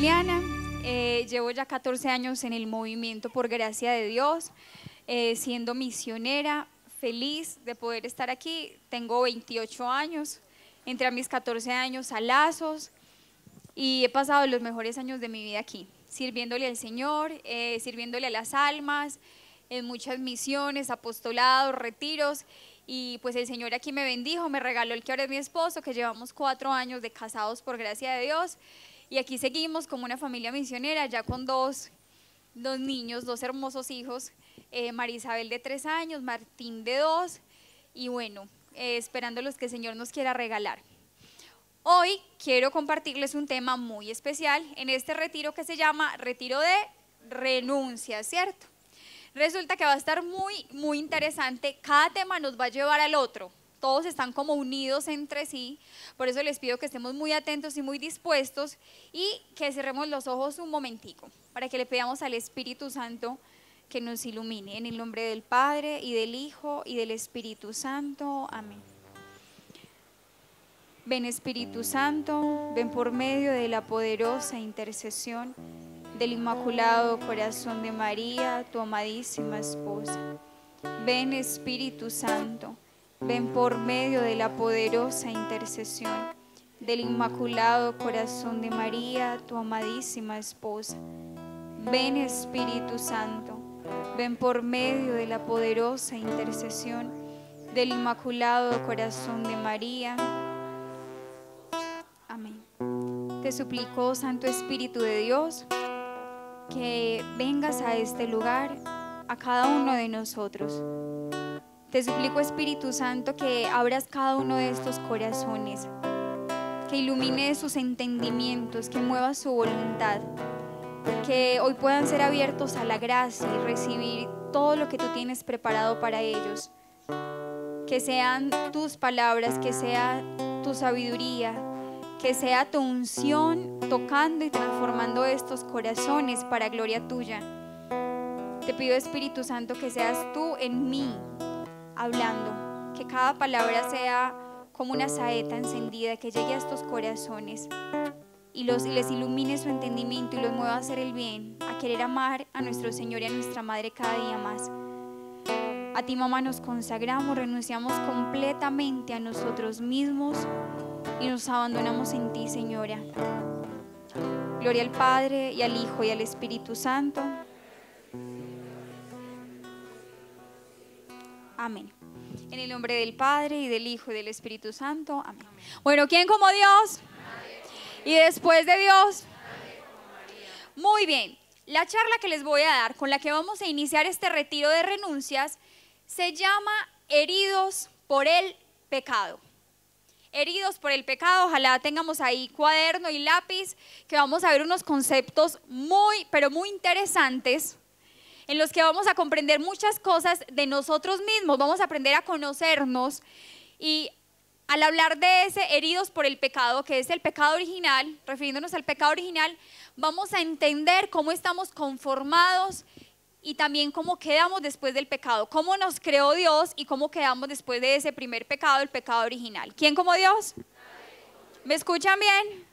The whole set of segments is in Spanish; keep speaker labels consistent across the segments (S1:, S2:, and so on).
S1: Juliana, llevo ya 14 años en el movimiento por gracia de Dios, siendo misionera, feliz de poder estar aquí. Tengo 28 años, entré a mis 14 años a Lazos y he pasado los mejores años de mi vida aquí, sirviéndole al Señor, sirviéndole a las almas, en muchas misiones, apostolados, retiros. Y pues el Señor aquí me bendijo, me regaló el que ahora es mi esposo, que llevamos 4 años de casados por gracia de Dios. Y aquí seguimos como una familia misionera, ya con dos niños, 2 hermosos hijos, María Isabel de 3 años, Martín de 2, y bueno, esperando los que el Señor nos quiera regalar. Hoy quiero compartirles un tema muy especial en este retiro que se llama Retiro de Renuncia, ¿cierto? Resulta que va a estar muy interesante. Cada tema nos va a llevar al otro. Todos están como unidos entre sí. Por eso les pido que estemos muy atentos y muy dispuestos y que cerremos los ojos un momentico para que le pidamos al Espíritu Santo que nos ilumine. En el nombre del Padre y del Hijo y del Espíritu Santo. Amén. Ven, Espíritu Santo, ven por medio de la poderosa intercesión del Inmaculado Corazón de María, tu amadísima esposa. Ven, Espíritu Santo, ven por medio de la poderosa intercesión del Inmaculado Corazón de María, tu amadísima esposa. Ven, Espíritu Santo, ven por medio de la poderosa intercesión del Inmaculado Corazón de María. Amén. Te suplico, Santo Espíritu de Dios, que vengas a este lugar, a cada uno de nosotros. Te suplico, Espíritu Santo, que abras cada uno de estos corazones, que ilumines sus entendimientos, que muevas su voluntad, que hoy puedan ser abiertos a la gracia y recibir todo lo que tú tienes preparado para ellos. Que sean tus palabras, que sea tu sabiduría, que sea tu unción tocando y transformando estos corazones para gloria tuya. Te pido, Espíritu Santo, que seas tú en mí hablando, que cada palabra sea como una saeta encendida, que llegue a estos corazones y les ilumine su entendimiento y los mueva a hacer el bien, a querer amar a nuestro Señor y a nuestra Madre cada día más. A ti, mamá, nos consagramos, renunciamos completamente a nosotros mismos y nos abandonamos en ti, Señora. Gloria al Padre y al Hijo y al Espíritu Santo. Amén. En el nombre del Padre y del Hijo y del Espíritu Santo. Amén. Bueno, ¿quién como Dios? Y después de Dios. Muy bien. La charla que les voy a dar, con la que vamos a iniciar este retiro de renuncias, se llama Heridos por el pecado. Heridos por el pecado. Ojalá tengamos ahí cuaderno y lápiz, que vamos a ver unos conceptos pero muy interesantes, en los que vamos a comprender muchas cosas de nosotros mismos. Vamos a aprender a conocernos, y al hablar de ese heridos por el pecado, que es el pecado original, refiriéndonos al pecado original, vamos a entender cómo estamos conformados y también cómo quedamos después del pecado, cómo nos creó Dios y cómo quedamos después de ese primer pecado, el pecado original. ¿Quién como Dios? ¿Me escuchan bien?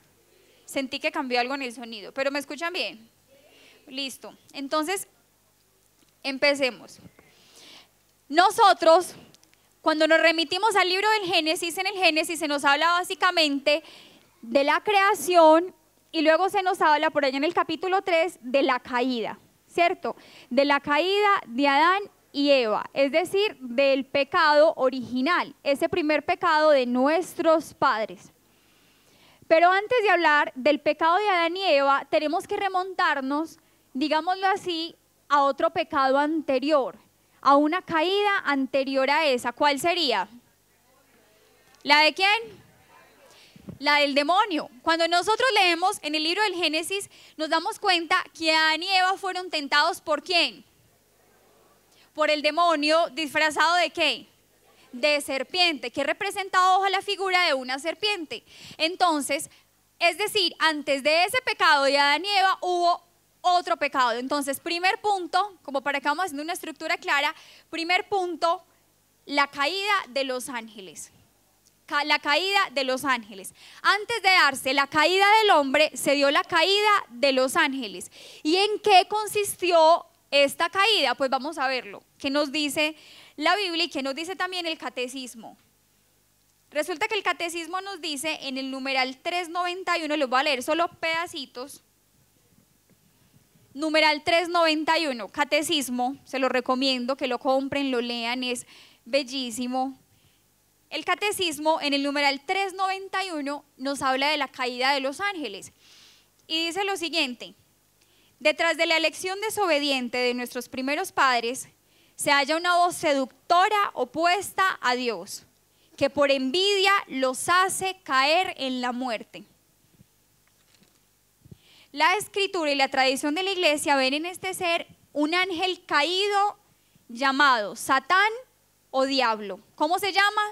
S1: Sentí que cambió algo en el sonido, pero ¿me escuchan bien? Listo. Entonces, empecemos. Nosotros, cuando nos remitimos al libro del Génesis, en el Génesis se nos habla básicamente de la creación y luego se nos habla por allá en el capítulo 3 de la caída. ¿Cierto? De la caída de Adán y Eva, es decir, del pecado original, ese primer pecado de nuestros padres. Pero antes de hablar del pecado de Adán y Eva, tenemos que remontarnos, digámoslo así, a otro pecado anterior, a una caída anterior a esa. ¿Cuál sería? ¿La de quién? La del demonio. Cuando nosotros leemos en el libro del Génesis, nos damos cuenta que Adán y Eva fueron tentados ¿por quién? Por el demonio, disfrazado ¿de qué? De serpiente, que representaba hoja la figura de una serpiente. Entonces, es decir, antes de ese pecado de Adán y Eva hubo otro pecado. Entonces, primer punto, como para que vamos haciendo una estructura clara, primer punto, la caída de los ángeles. la caída de los ángeles. Antes de darse la caída del hombre, se dio la caída de los ángeles. ¿Y en qué consistió esta caída? Pues vamos a verlo. ¿Qué nos dice la Biblia y qué nos dice también el catecismo? Resulta que el catecismo nos dice en el numeral 391, les voy a leer solo pedacitos. Numeral 391, catecismo, se lo recomiendo que lo compren, lo lean, es bellísimo. El catecismo en el numeral 391 nos habla de la caída de los ángeles y dice lo siguiente: detrás de la elección desobediente de nuestros primeros padres se halla una voz seductora opuesta a Dios, que por envidia los hace caer en la muerte. La escritura y la tradición de la iglesia ven en este ser un ángel caído llamado Satán o diablo. ¿Cómo se llama?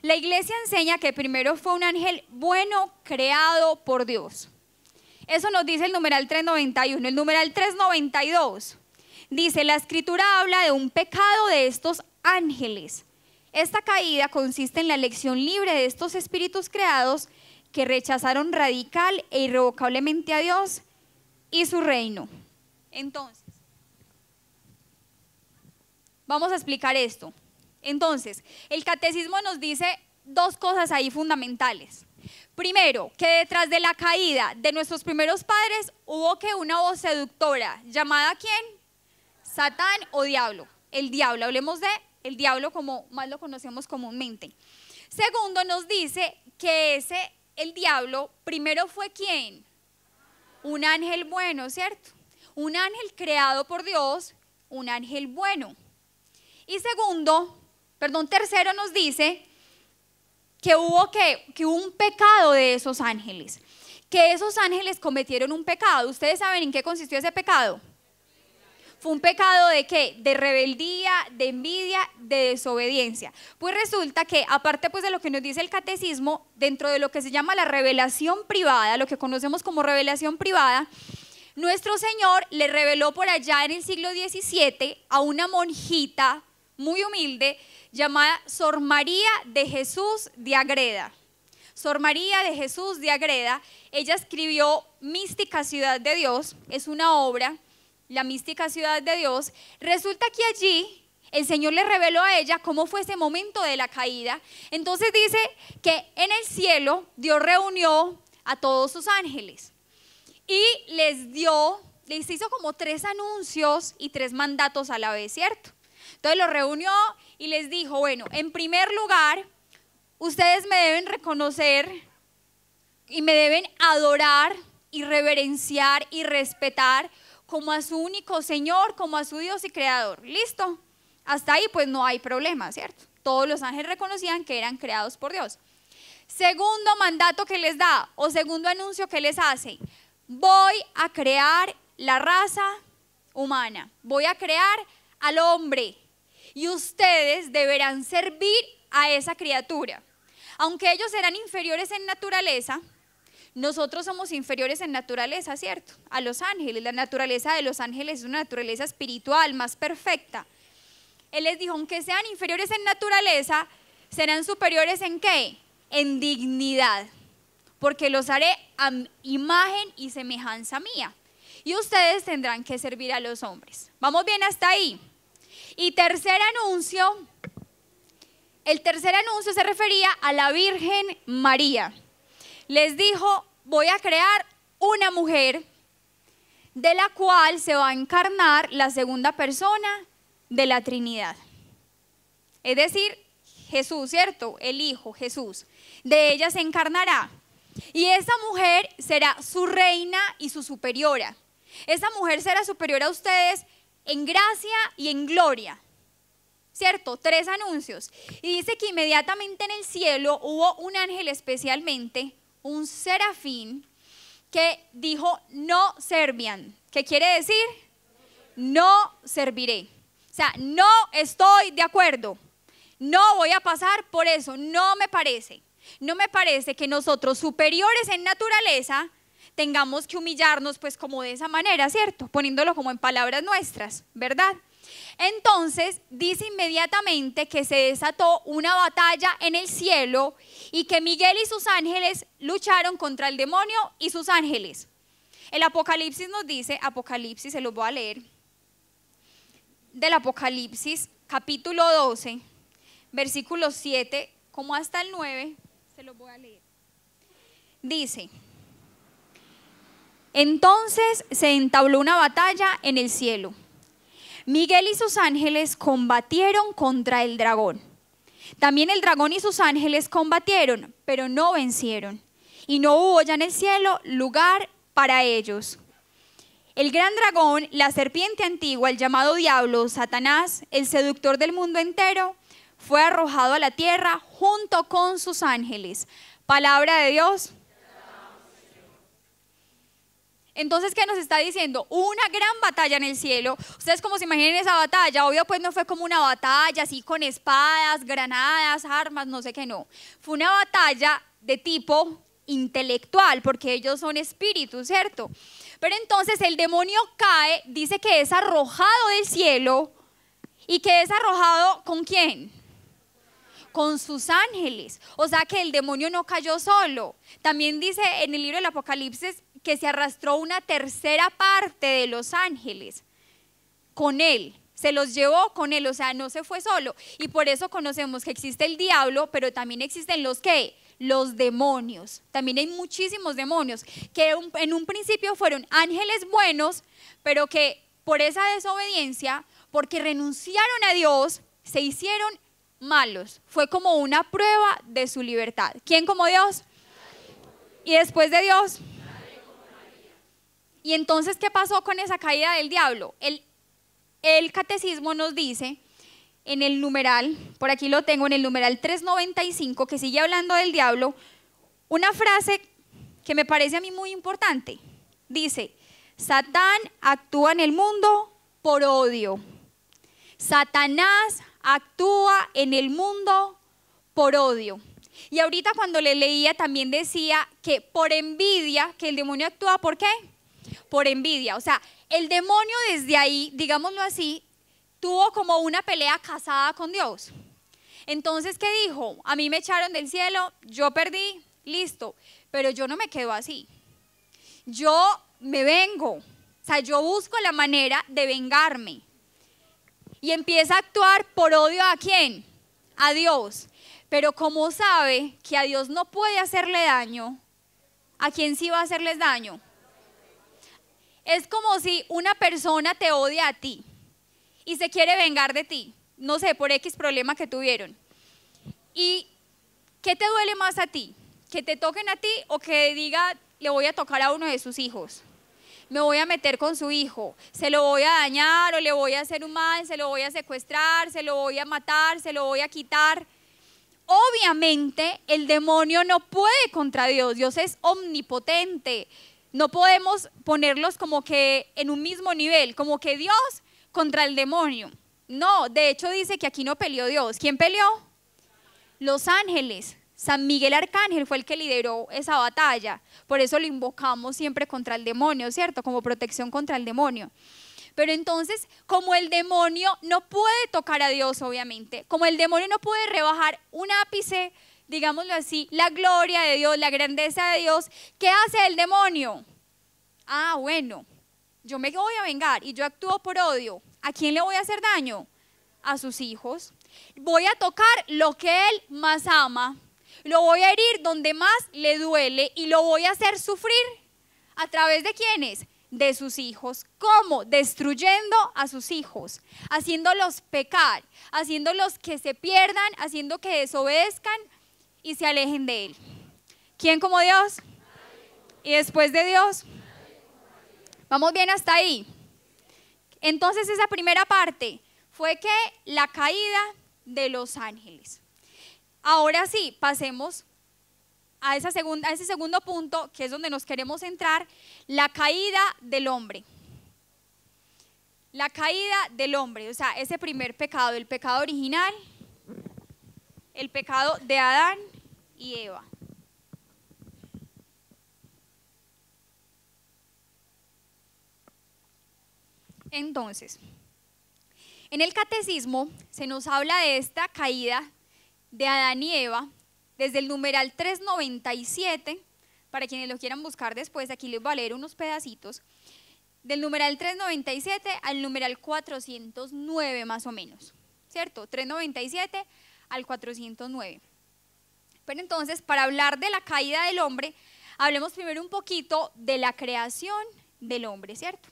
S1: La iglesia enseña que primero fue un ángel bueno creado por Dios. Eso nos dice el numeral 391. El numeral 392 dice: la escritura habla de un pecado de estos ángeles. Esta caída consiste en la elección libre de estos espíritus creados que rechazaron radical e irrevocablemente a Dios y su reino. Entonces, vamos a explicar esto. Entonces, el catecismo nos dice dos cosas ahí fundamentales. Primero, que detrás de la caída de nuestros primeros padres hubo que una voz seductora, llamada ¿quién? Satán o diablo. El diablo, hablemos de el diablo como más lo conocemos comúnmente. Segundo, nos dice que el diablo primero fue ¿quién? Un ángel bueno, ¿cierto? Un ángel creado por Dios, un ángel bueno. Y tercero nos dice que hubo un pecado de esos ángeles, que esos ángeles cometieron un pecado. ¿Ustedes saben en qué consistió ese pecado? Fue un pecado ¿de qué? De rebeldía, de envidia, de desobediencia. Pues resulta que, aparte pues de lo que nos dice el catecismo, dentro de lo que se llama la revelación privada, lo que conocemos como revelación privada, nuestro Señor le reveló por allá en el siglo XVII a una monjita muy humilde llamada Sor María de Jesús de Agreda. Sor María de Jesús de Agreda, ella escribió Mística Ciudad de Dios, es una obra, la Mística Ciudad de Dios. Resulta que allí el Señor le reveló a ella cómo fue ese momento de la caída. Entonces dice que en el cielo Dios reunió a todos sus ángeles y les hizo como 3 anuncios y 3 mandatos a la vez, ¿cierto? Entonces los reunió y les dijo: bueno, en primer lugar, ustedes me deben reconocer y me deben adorar y reverenciar y respetar como a su único Señor, como a su Dios y Creador. ¿Listo? Hasta ahí pues no hay problema, ¿cierto? Todos los ángeles reconocían que eran creados por Dios. Segundo mandato que les da, o segundo anuncio que les hace: voy a crear la raza humana, voy a crear al hombre y ustedes deberán servir a esa criatura. Aunque ellos eran inferiores en naturaleza, nosotros somos inferiores en naturaleza, ¿cierto? A los ángeles. La naturaleza de los ángeles es una naturaleza espiritual más perfecta. Él les dijo: aunque sean inferiores en naturaleza, serán superiores ¿en qué? En dignidad, porque los haré a imagen y semejanza mía. Y ustedes tendrán que servir a los hombres. ¿Vamos bien hasta ahí? Y tercer anuncio, el tercer anuncio se refería a la Virgen María. Les dijo: voy a crear una mujer de la cual se va a encarnar la segunda persona de la Trinidad. Es decir, Jesús, ¿cierto? El Hijo, Jesús. De ella se encarnará. Y esa mujer será su reina y su superiora. Esa mujer será superior a ustedes en gracia y en gloria. ¿Cierto? 3 anuncios. Y dice que inmediatamente en el cielo hubo un ángel, especialmente un serafín, que dijo: no servian. ¿Qué quiere decir? No serviré. O sea, no estoy de acuerdo. No voy a pasar por eso. No me parece. No me parece que nosotros, superiores en naturaleza, tengamos que humillarnos pues como de esa manera, ¿cierto? Poniéndolo como en palabras nuestras, ¿verdad? Entonces dice inmediatamente que se desató una batalla en el cielo y que Miguel y sus ángeles lucharon contra el demonio y sus ángeles. El Apocalipsis nos dice, Apocalipsis, se los voy a leer, del Apocalipsis capítulo 12, versículos 7 como hasta el 9, se los voy a leer. Dice: entonces se entabló una batalla en el cielo. Miguel y sus ángeles combatieron contra el dragón. También el dragón y sus ángeles combatieron, pero no vencieron. Y no hubo ya en el cielo lugar para ellos. El gran dragón, la serpiente antigua, el llamado diablo, Satanás, el seductor del mundo entero, fue arrojado a la tierra junto con sus ángeles. Palabra de Dios. Entonces, ¿qué nos está diciendo? Una gran batalla en el cielo. Ustedes cómo se imaginan esa batalla. Obvio, pues no fue como una batalla así con espadas, granadas, armas, no sé qué, no. Fue una batalla de tipo intelectual, porque ellos son espíritus, ¿cierto? Pero entonces el demonio cae, dice que es arrojado del cielo. ¿Y que es arrojado con quién? Con sus ángeles. O sea que el demonio no cayó solo. También dice en el libro del Apocalipsis que se arrastró una tercera parte de los ángeles con él, se los llevó con él, o sea, no se fue solo. Y por eso conocemos que existe el diablo, pero también existen los ¿qué? Los demonios. También hay muchísimos demonios que en un principio fueron ángeles buenos, pero que por esa desobediencia, porque renunciaron a Dios, se hicieron malos. Fue como una prueba de su libertad. ¿Quién como Dios? Y después de Dios. Y entonces, ¿qué pasó con esa caída del diablo? El catecismo nos dice en el numeral, por aquí lo tengo, en el numeral 395, que sigue hablando del diablo, una frase que me parece a mí muy importante. Dice: Satán actúa en el mundo por odio. Satanás actúa en el mundo por odio. Y ahorita cuando le leía también decía que por envidia, que el demonio actúa ¿por qué? Por envidia. O sea, el demonio desde ahí, digámoslo así, tuvo como una pelea casada con Dios. Entonces, ¿qué dijo? A mí me echaron del cielo, yo perdí, listo, pero yo no me quedo así. Yo me vengo, o sea, yo busco la manera de vengarme. Y empieza a actuar por odio ¿a quién? A Dios. Pero como sabe que a Dios no puede hacerle daño, ¿a quién sí va a hacerles daño? Es como si una persona te odia a ti y se quiere vengar de ti, no sé, por X problema que tuvieron. ¿Y qué te duele más a ti? ¿Que te toquen a ti o que diga, le voy a tocar a uno de sus hijos? Me voy a meter con su hijo, se lo voy a dañar o le voy a hacer un mal, se lo voy a secuestrar, se lo voy a matar, se lo voy a quitar. Obviamente el demonio no puede contra Dios, Dios es omnipotente. No podemos ponerlos como que en un mismo nivel, como que Dios contra el demonio. No, de hecho dice que aquí no peleó Dios. ¿Quién peleó? Los ángeles. San Miguel Arcángel fue el que lideró esa batalla. Por eso lo invocamos siempre contra el demonio, ¿cierto? Como protección contra el demonio. Pero entonces, como el demonio no puede tocar a Dios, obviamente, como el demonio no puede rebajar un ápice, digámoslo así, la gloria de Dios, la grandeza de Dios, ¿qué hace el demonio? Ah, bueno, yo me voy a vengar y yo actúo por odio. ¿A quién le voy a hacer daño? A sus hijos. Voy a tocar lo que él más ama, lo voy a herir donde más le duele y lo voy a hacer sufrir. ¿A través de quiénes? De sus hijos. ¿Cómo? Destruyendo a sus hijos, haciéndolos pecar, haciéndolos que se pierdan, haciendo que desobedezcan y se alejen de él. ¿Quién como Dios? Y después de Dios. ¿Vamos bien hasta ahí? Entonces esa primera parte fue que la caída de los ángeles. Ahora sí, pasemos a ese segundo punto, que es donde nos queremos centrar, la caída del hombre. La caída del hombre, o sea, ese primer pecado, el pecado original, el pecado de Adán y Eva. Entonces, En el catecismo se nos habla de esta caída de Adán y Eva desde el numeral 397, para quienes lo quieran buscar después, aquí les voy a leer unos pedacitos, del numeral 397 al numeral 409 más o menos, ¿cierto? 397 al 409. Pero entonces, para hablar de la caída del hombre, hablemos primero un poquito de la creación del hombre, ¿cierto?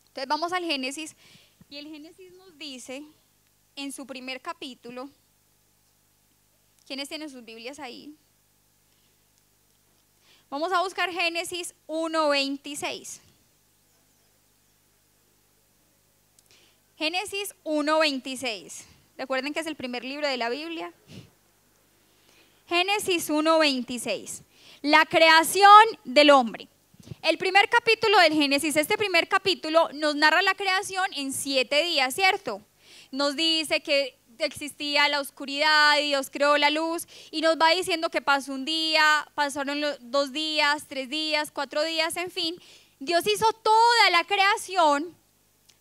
S1: Entonces vamos al Génesis, y el Génesis nos dice en su primer capítulo, ¿quiénes tienen sus Biblias ahí? Vamos a buscar Génesis 1:26. Génesis 1:26. Recuerden que es el primer libro de la Biblia. Génesis 1:26. La creación del hombre. El primer capítulo del Génesis, este primer capítulo nos narra la creación en 7 días, ¿cierto? Nos dice que existía la oscuridad y Dios creó la luz, y nos va diciendo que pasó un día, pasaron 2 días, 3 días, 4 días, en fin. Dios hizo toda la creación,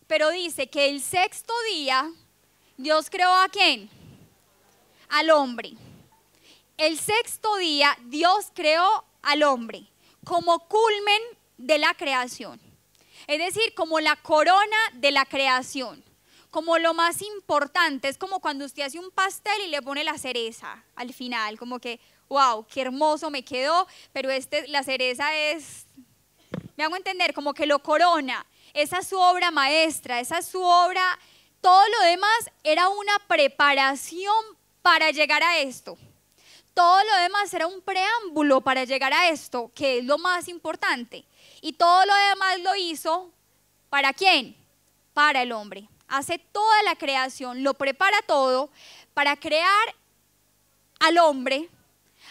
S1: pero dice que el 6.º día Dios creó ¿a quién? Al hombre. El 6.º día Dios creó al hombre como culmen de la creación, es decir, como la corona de la creación, como lo más importante. Es como cuando usted hace un pastel y le pone la cereza al final, como que, wow, qué hermoso me quedó, pero la cereza es, me hago entender, como que lo corona. Esa es su obra maestra, esa es su obra. Todo lo demás era una preparación para llegar a esto. Todo lo demás era un preámbulo para llegar a esto, que es lo más importante. Y todo lo demás lo hizo, ¿para quién? Para el hombre. Hace toda la creación, lo prepara todo para crear al hombre,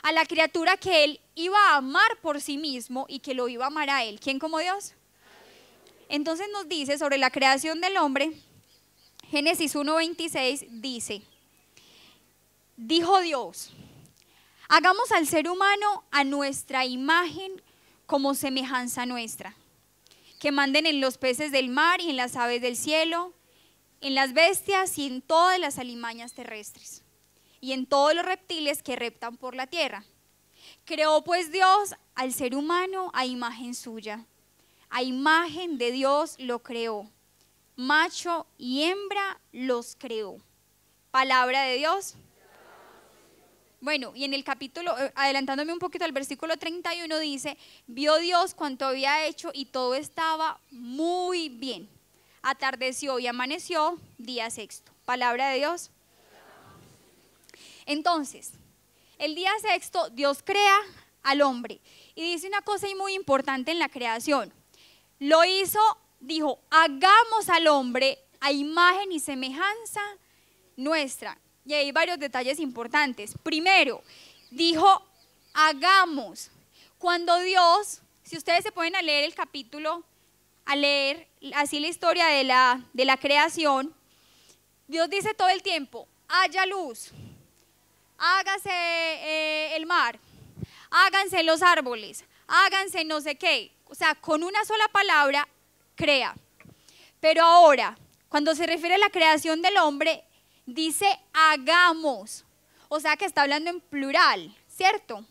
S1: a la criatura que él iba a amar por sí mismo y que lo iba a amar a él. ¿Quién como Dios? Entonces nos dice sobre la creación del hombre, Génesis 1:26 dice, dijo Dios, hagamos al ser humano a nuestra imagen como semejanza nuestra, que manden en los peces del mar y en las aves del cielo, en las bestias y en todas las alimañas terrestres, y en todos los reptiles que reptan por la tierra. Creó pues Dios al ser humano a imagen suya, a imagen de Dios lo creó, macho y hembra los creó. Palabra de Dios. Bueno, y en el capítulo, adelantándome un poquito al versículo 31, dice, vio Dios cuanto había hecho y todo estaba muy bien. Atardeció y amaneció, día 6º. Palabra de Dios. Entonces, el día 6º Dios crea al hombre y dice una cosa muy importante en la creación. Lo hizo, dijo, hagamos al hombre a imagen y semejanza nuestra. Y hay varios detalles importantes. Primero, dijo, hagamos. Cuando Dios, si ustedes se ponen a leer el capítulo, a leer así la historia de la creación, Dios dice todo el tiempo, haya luz, hágase el mar, háganse los árboles, háganse no sé qué. O sea, con una sola palabra, crea. Pero ahora, cuando se refiere a la creación del hombre, dice hagamos, o sea que está hablando en plural, ¿cierto?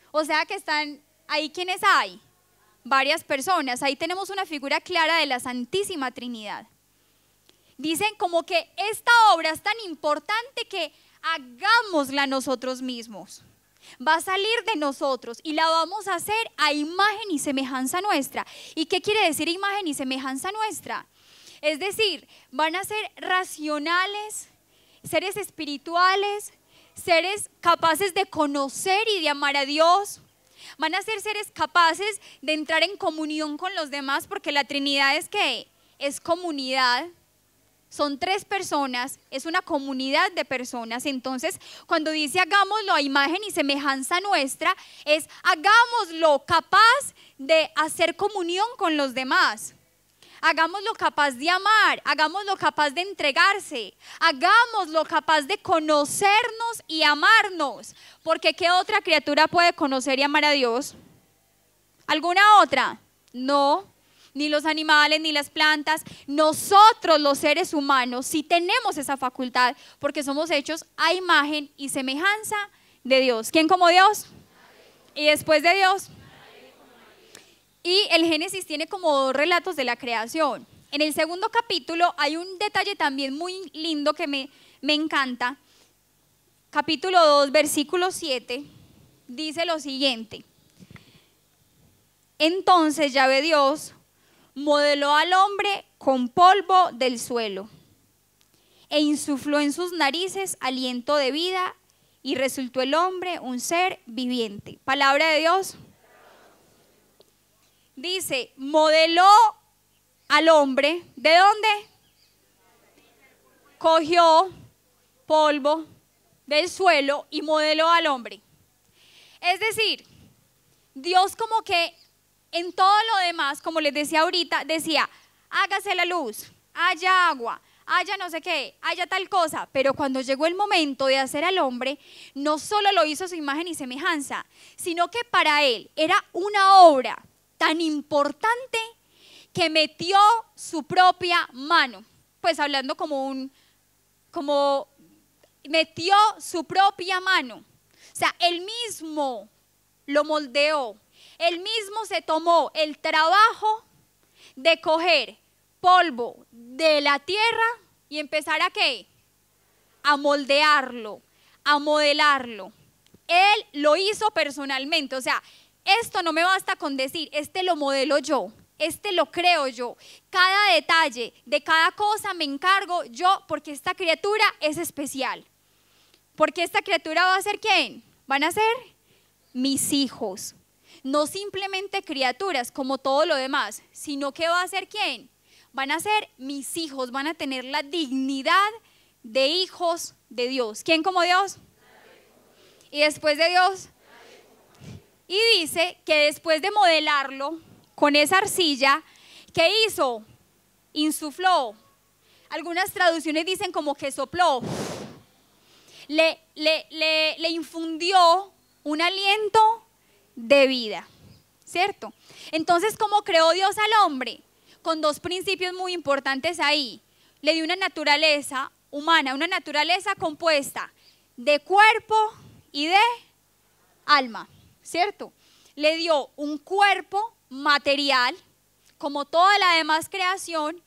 S1: O sea que están ahí, ¿quiénes hay? Varias personas. Ahí tenemos una figura clara de la Santísima Trinidad. Dicen como que esta obra es tan importante que hagámosla nosotros mismos. Va a salir de nosotros y la vamos a hacer a imagen y semejanza nuestra. ¿Y qué quiere decir imagen y semejanza nuestra? Es decir, van a ser racionales, seres espirituales, seres capaces de conocer y de amar a Dios. Van a ser seres capaces de entrar en comunión con los demás, porque la Trinidad es ¿qué? Es comunidad. Son 3 personas, es una comunidad de personas. Entonces, cuando dice hagámoslo a imagen y semejanza nuestra, es hagámoslo capaz de hacer comunión con los demás. Hagámoslo capaz de amar, hagámoslo capaz de entregarse, hagámoslo capaz de conocernos y amarnos. Porque ¿qué otra criatura puede conocer y amar a Dios? ¿Alguna otra? No. ni los animales, ni las plantas. Nosotros los seres humanos sí tenemos esa facultad porque somos hechos a imagen y semejanza de Dios. ¿Quién como Dios? Y después de Dios. Y el Génesis tiene como dos relatos de la creación. En el segundo capítulo hay un detalle también muy lindo que me encanta. Capítulo 2, versículo 7, dice lo siguiente. Entonces Yahvé Dios modeló al hombre con polvo del suelo e insufló en sus narices aliento de vida y resultó el hombre un ser viviente. Palabra de Dios. Dice, modeló al hombre, ¿de dónde? Cogió polvo del suelo y modeló al hombre. Es decir, Dios como que en todo lo demás, como les decía ahorita, decía, hágase la luz, haya agua, haya no sé qué, haya tal cosa, pero cuando llegó el momento de hacer al hombre, no solo lo hizo a su imagen y semejanza, sino que para él era una obra tan importante que metió su propia mano, pues hablando como metió su propia mano, o sea, él mismo lo moldeó, él mismo se tomó el trabajo de coger polvo de la tierra y empezar a ¿qué? A moldearlo, a modelarlo. Él lo hizo personalmente, o sea, esto no me basta con decir, este lo modelo yo, este lo creo yo, cada detalle de cada cosa me encargo yo porque esta criatura es especial. Porque esta criatura va a ser ¿quién? Van a ser mis hijos. No simplemente criaturas como todo lo demás, sino que va a ser ¿quién? Van a ser mis hijos, van a tener la dignidad de hijos de Dios. ¿Quién como Dios? Y después de Dios. Y dice que después de modelarlo con esa arcilla, ¿qué hizo? Insufló. Algunas traducciones dicen como que sopló. Le infundió un aliento de vida, ¿cierto? Entonces, ¿cómo creó Dios al hombre? Con dos principios muy importantes ahí. Le dio una naturaleza humana, una naturaleza compuesta de cuerpo y de alma, ¿cierto? Le dio un cuerpo material, como toda la demás creación,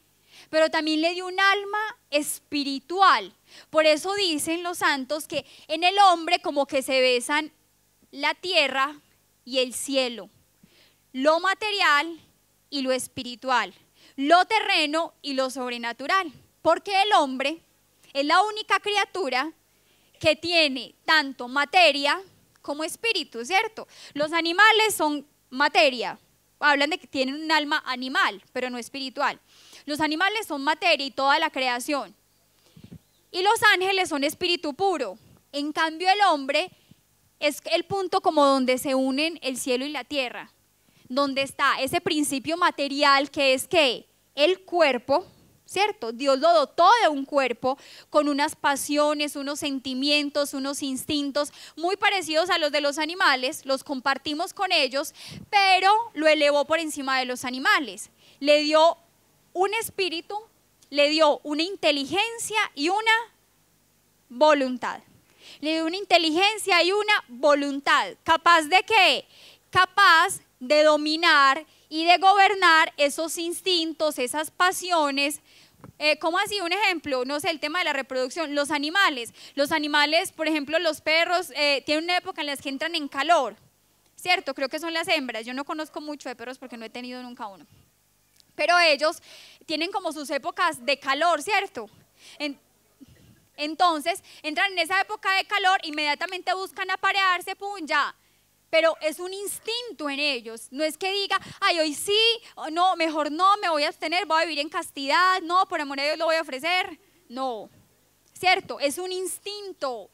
S1: pero también le dio un alma espiritual. Por eso dicen los santos que en el hombre como que se besan la tierra y el cielo, lo material y lo espiritual, lo terreno y lo sobrenatural, porque el hombre es la única criatura que tiene tanto materia como espíritu, ¿cierto? Los animales son materia, hablan de que tienen un alma animal, pero no espiritual. Los animales son materia y toda la creación. Y los ángeles son espíritu puro. En cambio el hombre es el punto como donde se unen el cielo y la tierra, donde está ese principio material que es ¿qué? El cuerpo, ¿cierto? Dios lo dotó de un cuerpo con unas pasiones, unos sentimientos, unos instintos muy parecidos a los de los animales, los compartimos con ellos, pero lo elevó por encima de los animales. Le dio un espíritu, le dio una inteligencia y una voluntad. Le dio una inteligencia y una voluntad. ¿Capaz de qué? Capaz de dominar y de gobernar esos instintos, esas pasiones. ¿Cómo así? Un ejemplo, no sé, el tema de la reproducción. Los animales, por ejemplo, los perros tienen una época en la que entran en calor, ¿cierto? Creo que son las hembras. Yo no conozco mucho de perros porque no he tenido nunca uno. Pero ellos tienen como sus épocas de calor, ¿cierto? Entonces, entran en esa época de calor, inmediatamente buscan aparearse, pum, ya. Pero es un instinto en ellos. No es que diga, ay, hoy sí, no, mejor no, me voy a abstener, voy a vivir en castidad, no, por amor a Dios lo voy a ofrecer. No, ¿cierto? Es un instinto,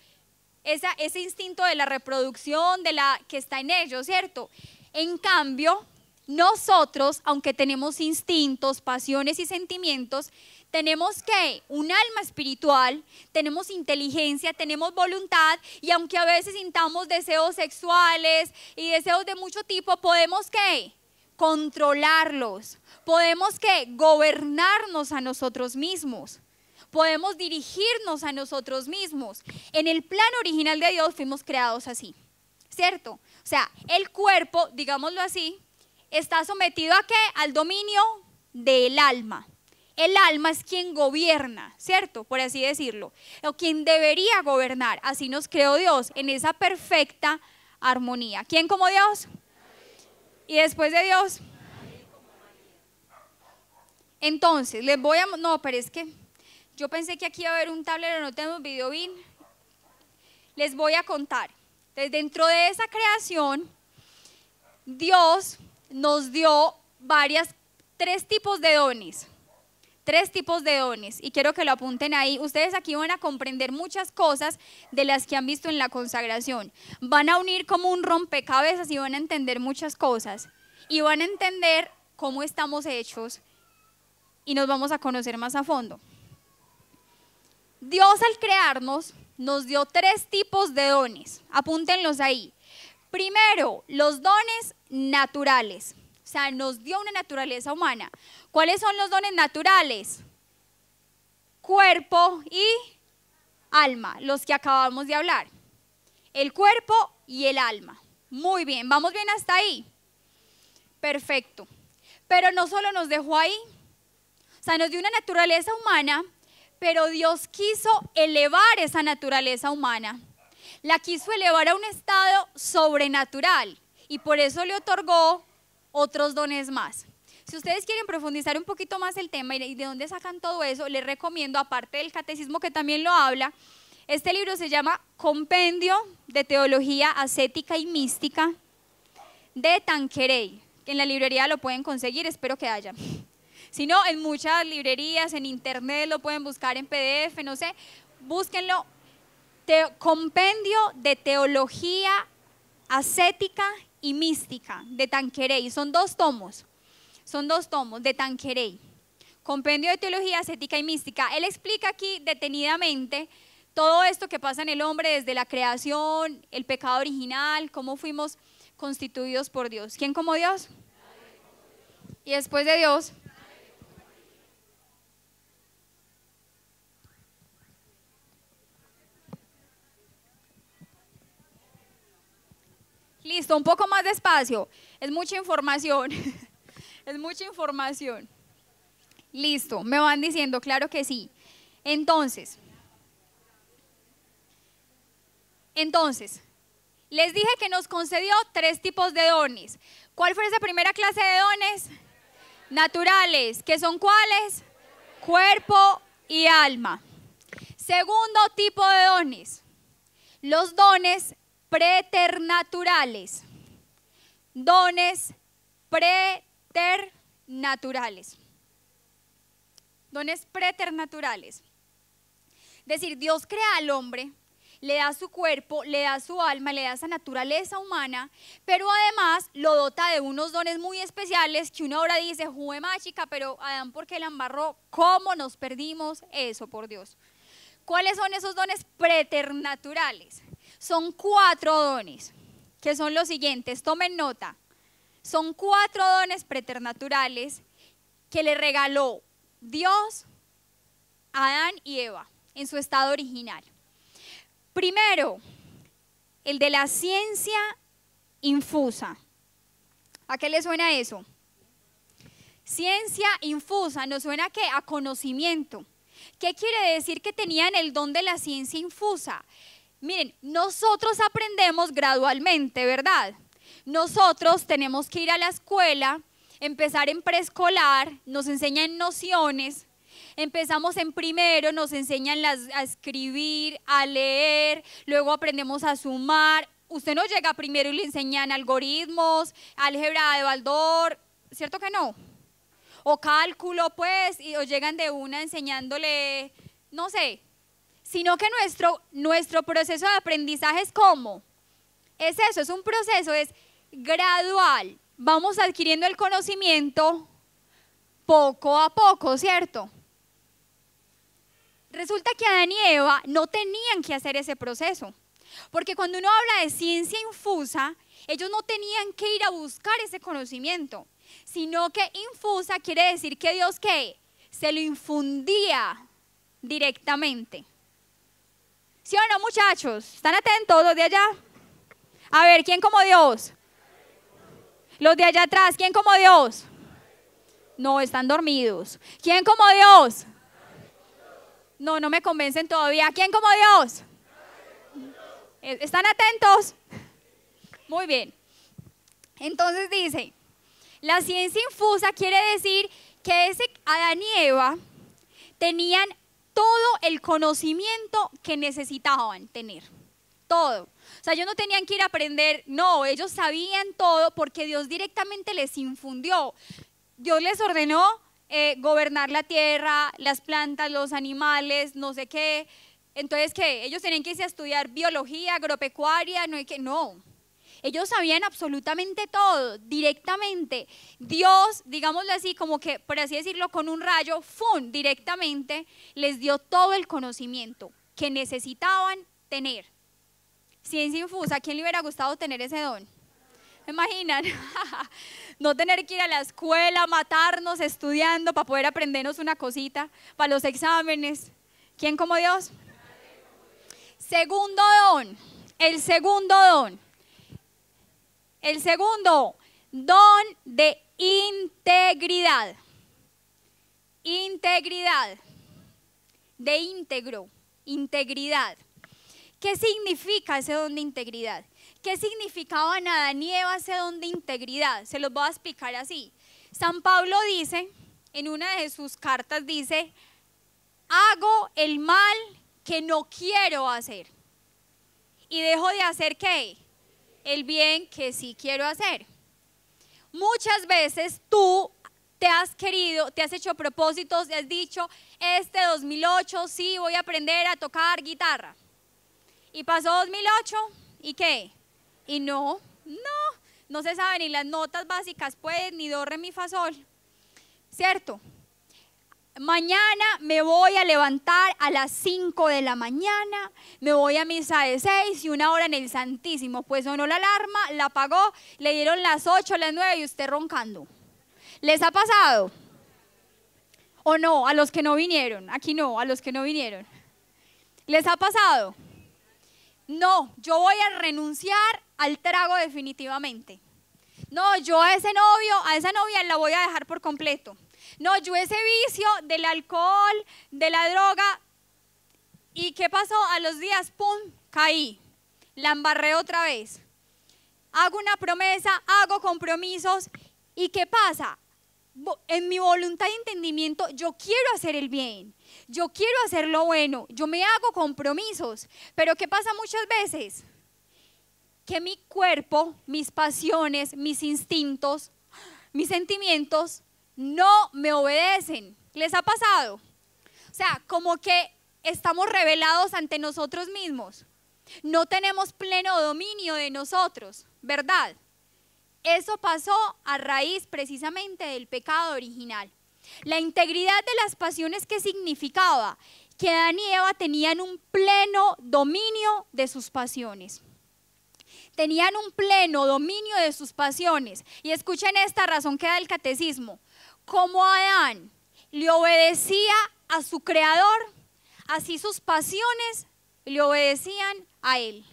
S1: ese instinto de la reproducción, que está en ellos, ¿cierto? En cambio, nosotros, aunque tenemos instintos, pasiones y sentimientos, tenemos ¿qué? Un alma espiritual, tenemos inteligencia, tenemos voluntad, y aunque a veces sintamos deseos sexuales y deseos de mucho tipo, podemos ¿qué? controlarlos, podemos ¿qué? Gobernarnos a nosotros mismos, podemos dirigirnos a nosotros mismos. En el plan original de Dios fuimos creados así, ¿cierto? O sea, el cuerpo, digámoslo así, está sometido ¿a qué? Al dominio del alma. El alma es quien gobierna, ¿cierto? Por así decirlo, o quien debería gobernar. Así nos creó Dios, en esa perfecta armonía. ¿Quién como Dios? Y después de Dios. Entonces, les voy a... No, pero es que yo pensé que aquí iba a haber un tablero, no tenemos video bin. Les voy a contar. Entonces, dentro de esa creación, Dios nos dio tres tipos de dones. Tres tipos de dones, y quiero que lo apunten ahí. Ustedes aquí van a comprender muchas cosas de las que han visto en la consagración. Van a unir como un rompecabezas y van a entender muchas cosas. Y van a entender cómo estamos hechos y nos vamos a conocer más a fondo. Dios al crearnos nos dio tres tipos de dones. Apúntenlos ahí. Primero, los dones naturales. O sea, nos dio una naturaleza humana. ¿Cuáles son los dones naturales? Cuerpo y alma, los que acabamos de hablar. El cuerpo y el alma. Muy bien, ¿vamos bien hasta ahí? Perfecto. Pero no solo nos dejó ahí. O sea, nos dio una naturaleza humana, pero Dios quiso elevar esa naturaleza humana. La quiso elevar a un estado sobrenatural y por eso le otorgó otros dones más. Si ustedes quieren profundizar un poquito más el tema y de dónde sacan todo eso, les recomiendo, aparte del catecismo que también lo habla, este libro se llama Compendio de Teología Ascética y Mística de Tanqueray. En la librería lo pueden conseguir, espero que haya. Si no, en muchas librerías, en internet lo pueden buscar en PDF, no sé, búsquenlo. Compendio de Teología Ascética y Mística de Tanqueray. Son dos tomos de Tanqueray. Compendio de Teología Ascética y Mística. Él explica aquí detenidamente todo esto que pasa en el hombre desde la creación, el pecado original, cómo fuimos constituidos por Dios. ¿Quién como Dios? Y después de Dios. Listo, un poco más despacio. Es mucha información. Es mucha información. Listo, me van diciendo, claro que sí. Entonces, les dije que nos concedió tres tipos de dones. ¿Cuál fue esa primera clase de dones? Naturales, ¿que son cuáles? Cuerpo y alma. Segundo tipo de dones, los dones preternaturales. Dones preternaturales. Dones preternaturales. Es decir, Dios crea al hombre, le da su cuerpo, le da su alma, le da esa naturaleza humana, pero además lo dota de unos dones muy especiales que uno ahora dice, jugué mágica, pero Adán, ¿por qué la embarró? ¿Cómo nos perdimos eso, por Dios? ¿Cuáles son esos dones preternaturales? Son 4 dones, que son los siguientes, tomen nota. Son 4 dones preternaturales que le regaló Dios a Adán y Eva en su estado original. Primero, el de la ciencia infusa. ¿A qué le suena eso? Ciencia infusa, ¿nos suena a qué? A conocimiento. ¿Qué quiere decir que tenían el don de la ciencia infusa? Miren, nosotros aprendemos gradualmente, ¿verdad? Nosotros tenemos que ir a la escuela, empezar en preescolar, nos enseñan nociones. Empezamos en primero, nos enseñan a escribir, a leer, luego aprendemos a sumar. Usted no llega primero y le enseñan algoritmos, álgebra de Baldor, ¿cierto que no? O cálculo, pues, o llegan de una enseñándole, no sé, sino que nuestro proceso de aprendizaje es ¿cómo? Es eso, es un proceso, es gradual. Vamos adquiriendo el conocimiento poco a poco, ¿cierto? Resulta que Adán y Eva no tenían que hacer ese proceso, porque cuando uno habla de ciencia infusa, ellos no tenían que ir a buscar ese conocimiento. sino que infusa quiere decir que Dios, ¿qué? Se lo infundía directamente. ¿Sí o no, muchachos? ¿Están atentos los de allá? A ver, ¿quién como Dios? Los de allá atrás, ¿quién como Dios? No, están dormidos. ¿Quién como Dios? No, no me convencen todavía. ¿Quién como Dios? ¿Están atentos? Muy bien. Entonces dice, la ciencia infusa quiere decir que Adán y Eva tenían todo el conocimiento que necesitaban tener. Todo. O sea, ellos no tenían que ir a aprender, no, ellos sabían todo porque Dios directamente les infundió. Dios les ordenó gobernar la tierra, las plantas, los animales, no sé qué. Entonces, ¿qué? Ellos tenían que irse a estudiar biología, agropecuaria, no hay que, no. Ellos sabían absolutamente todo, directamente. Dios, digámoslo así, como que, por así decirlo, con un rayo, ¡fum!, directamente les dio todo el conocimiento que necesitaban tener. Ciencia infusa, ¿a quién le hubiera gustado tener ese don? ¿Me imaginan? No tener que ir a la escuela, matarnos estudiando para poder aprendernos una cosita para los exámenes. ¿Quién como Dios? Segundo don, el segundo don de integridad. Integridad, de íntegro, integridad. ¿Qué significa ese don de integridad? ¿Qué significaba en Adán y Eva ese don de integridad? Se los voy a explicar así. San Pablo dice, en una de sus cartas dice, hago el mal que no quiero hacer y dejo de hacer ¿qué? El bien que sí quiero hacer. Muchas veces tú te has hecho propósitos, te has dicho, este 2008 sí voy a aprender a tocar guitarra. Y pasó 2008, ¿y qué? Y no se saben ni las notas básicas, pues, ni do, re, mi, fa, sol. ¿Cierto? Mañana me voy a levantar a las 5 de la mañana, me voy a misa de 6 y 1 hora en el Santísimo. Pues sonó la alarma, la apagó, le dieron las 8, las 9 y usted roncando. ¿Les ha pasado? ¿O no? A los que no vinieron. Aquí no, a los que no vinieron. ¿Les ha pasado? No, yo voy a renunciar al trago definitivamente. No, yo a ese novio, a esa novia la voy a dejar por completo. No, yo ese vicio del alcohol, de la droga. ¿Y qué pasó? A los días, ¡pum!, caí. La embarré otra vez. Hago una promesa, hago compromisos. ¿Y qué pasa? En mi voluntad y entendimiento, yo quiero hacer el bien. Yo quiero hacer lo bueno. Yo me hago compromisos. Pero ¿qué pasa muchas veces? Que mi cuerpo, mis pasiones, mis instintos, mis sentimientos no me obedecen. ¿Les ha pasado? O sea, como que estamos rebelados ante nosotros mismos. No tenemos pleno dominio de nosotros, ¿verdad? Eso pasó a raíz precisamente del pecado original. La integridad de las pasiones, ¿qué significaba? Que Adán y Eva tenían un pleno dominio de sus pasiones. Tenían un pleno dominio de sus pasiones. Y escuchen esta razón que da el catecismo. Como Adán le obedecía a su creador, así sus pasiones le obedecían a él.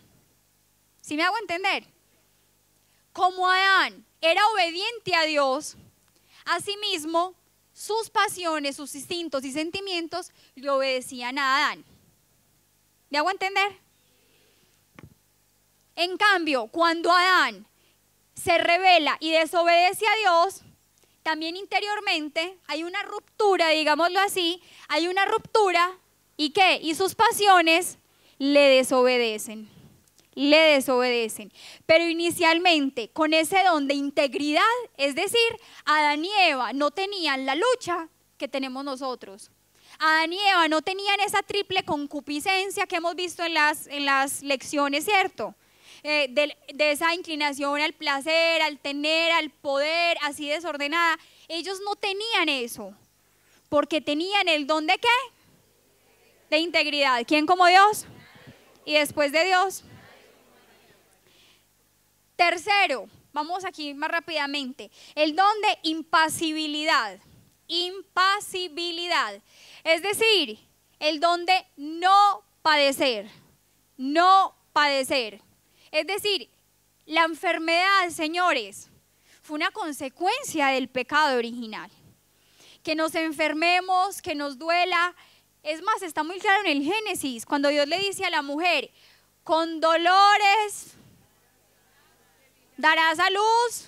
S1: ¿Sí me hago entender? Como Adán era obediente a Dios, asimismo sus pasiones, sus instintos y sentimientos le obedecían a Adán. ¿Me hago entender? En cambio, cuando Adán se rebela y desobedece a Dios, también interiormente hay una ruptura, digámoslo así, hay una ruptura. ¿Y qué? Y sus pasiones le desobedecen. Le desobedecen. Pero inicialmente, con ese don de integridad, es decir, Adán y Eva no tenían la lucha que tenemos nosotros. Adán y Eva no tenían esa triple concupiscencia que hemos visto en las lecciones, ¿cierto? De esa inclinación al placer, al tener, al poder, así desordenada. Ellos no tenían eso, porque tenían el don de ¿qué? De integridad. ¿Quién como Dios? Y después de Dios. Tercero, Vamos aquí más rápidamente. El don de impasibilidad. Impasibilidad. Es decir, el don de no padecer. No padecer. Es decir, la enfermedad, señores, fue una consecuencia del pecado original. Que nos enfermemos, que nos duela. Es más, está muy claro en el Génesis, cuando Dios le dice a la mujer, con dolores darás a luz,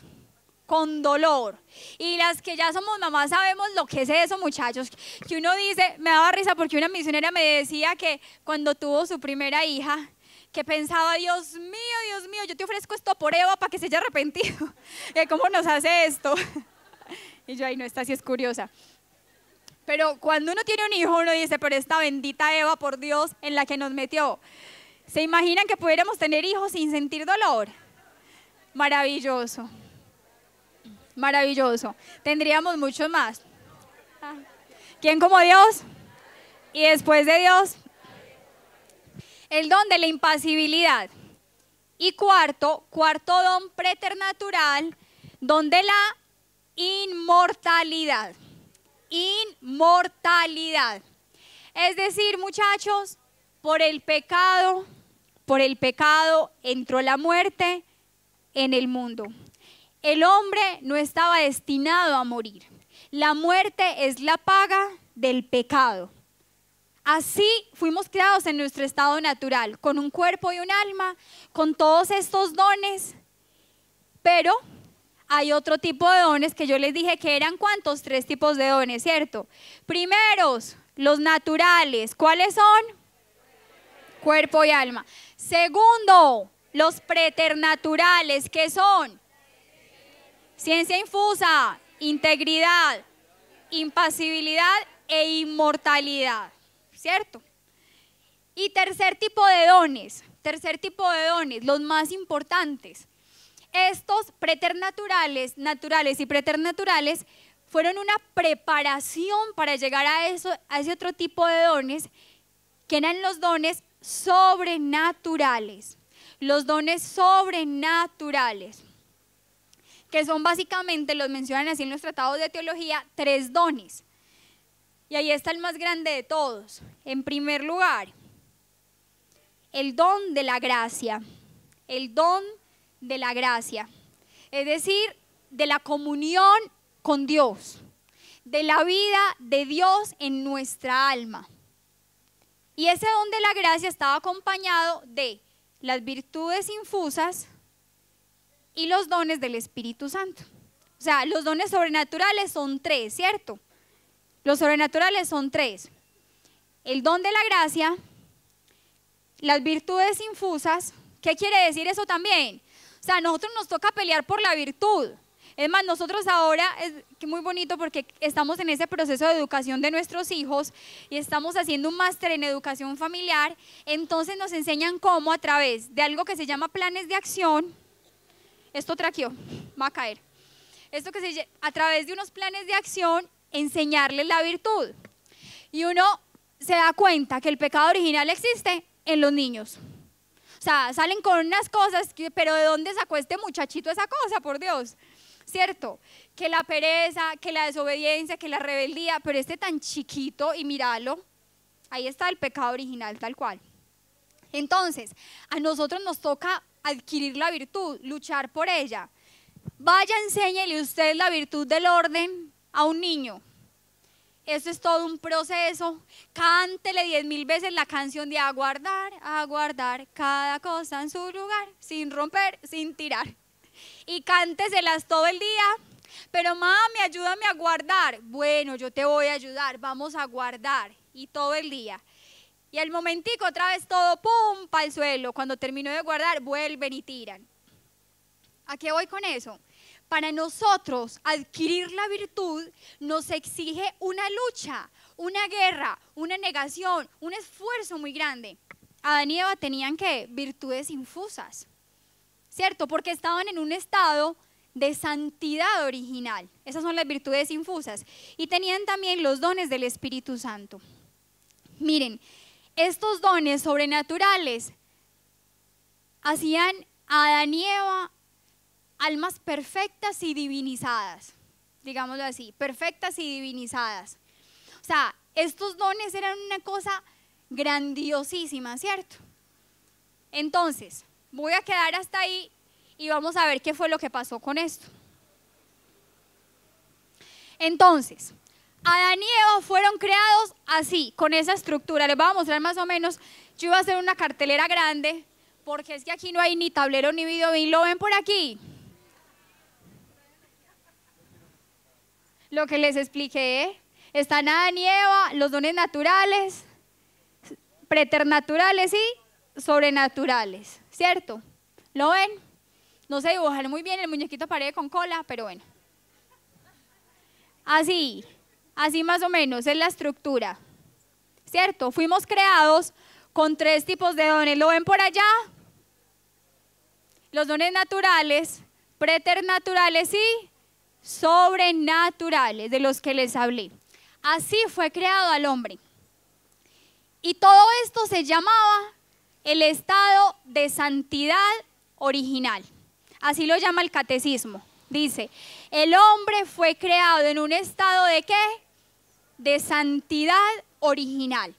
S1: con dolor. Y las que ya somos mamás sabemos lo que es eso, muchachos. Que uno dice, me daba risa porque una misionera me decía que cuando tuvo su primera hija, que pensaba, Dios mío, yo te ofrezco esto por Eva para que se haya arrepentido. ¿Cómo nos hace esto? Y yo, ay, no, esta sí es curiosa. Pero cuando uno tiene un hijo, uno dice, pero esta bendita Eva, por Dios, en la que nos metió. ¿Se imaginan que pudiéramos tener hijos sin sentir dolor? Maravilloso. Maravilloso. Tendríamos muchos más. ¿Quién como Dios? Y después de Dios, el don de la impasibilidad. Y cuarto don preternatural, don de la inmortalidad. Inmortalidad. Es decir, muchachos, por el pecado entró la muerte en el mundo. El hombre no estaba destinado a morir. La muerte es la paga del pecado. Así fuimos creados en nuestro estado natural, con un cuerpo y un alma, con todos estos dones, pero hay otro tipo de dones que yo les dije que eran ¿cuántos? 3 tipos de dones, ¿cierto? Primeros, los naturales. ¿Cuáles son? Cuerpo y alma. Segundo, los preternaturales. ¿Qué son? Ciencia infusa, integridad, impasibilidad e inmortalidad, ¿cierto? Y tercer tipo de dones, los más importantes. Estos preternaturales, naturales y preternaturales fueron una preparación para llegar a ese otro tipo de dones, que eran los dones sobrenaturales. Los dones sobrenaturales, que son básicamente, los mencionan así en los tratados de teología, 3 dones. Y ahí está el más grande de todos. En primer lugar, el don de la gracia. El don de la gracia. Es decir, de la comunión con Dios. De la vida de Dios en nuestra alma. Y ese don de la gracia estaba acompañado de las virtudes infusas y los dones del Espíritu Santo. O sea, los dones sobrenaturales son 3, ¿cierto? Los sobrenaturales son 3. El don de la gracia, las virtudes infusas. ¿Qué quiere decir eso también? O sea, a nosotros nos toca pelear por la virtud. Es más, nosotros ahora, es muy bonito porque estamos en ese proceso de educación de nuestros hijos y estamos haciendo un máster en educación familiar. Entonces nos enseñan cómo a través de algo que se llama planes de acción. Esto traqueó, va a caer. A través de unos planes de acción, enseñarles la virtud. Y uno se da cuenta que el pecado original existe en los niños. O sea, salen con unas cosas, pero ¿de dónde sacó este muchachito esa cosa, por Dios? ¿Cierto? Que la pereza, que la desobediencia, que la rebeldía, pero este tan chiquito, y míralo, ahí está el pecado original, tal cual. Entonces, a nosotros nos toca adquirir la virtud, luchar por ella. Vaya, enséñele usted la virtud del orden a un niño. Eso es todo un proceso. Cántele 10.000 veces la canción de aguardar cada cosa en su lugar, sin romper, sin tirar. Y cánteselas todo el día. Pero mami, ayúdame a guardar. Bueno, yo te voy a ayudar, vamos a guardar. Y todo el día. Y al momentico otra vez todo, pum, para el suelo. Cuando termino de guardar, vuelven y tiran. ¿A qué voy con eso? Para nosotros adquirir la virtud nos exige una lucha, una guerra, una negación, un esfuerzo muy grande. Adán y Eva tenían ¿qué? Virtudes infusas, ¿cierto? Porque estaban en un estado de santidad original. Esas son las virtudes infusas. Y tenían también los dones del Espíritu Santo. Miren, estos dones sobrenaturales hacían a Adán y Eva almas perfectas y divinizadas, digámoslo así, perfectas y divinizadas. O sea, estos dones eran una cosa grandiosísima, ¿cierto? Entonces, voy a quedar hasta ahí y vamos a ver qué fue lo que pasó con esto. Entonces, Adán y Eva fueron creados así, con esa estructura. Les voy a mostrar más o menos. Yo iba a hacer una cartelera grande, porque es que aquí no hay ni tablero ni videobeam. ¿Lo ven por aquí? Lo que les expliqué, están Adán y Eva, los dones naturales, preternaturales y sobrenaturales, ¿cierto? ¿Lo ven? No sé dibujar muy bien el muñequito pared con cola, pero bueno. Así más o menos es la estructura, ¿cierto? Fuimos creados con 3 tipos de dones. ¿Lo ven por allá? Los dones naturales, preternaturales y sobrenaturales, de los que les hablé. Así fue creado al hombre. Y todo esto se llamaba el estado de santidad original. Así lo llama el catecismo. Dice, el hombre fue creado en un estado de ¿qué? De santidad original.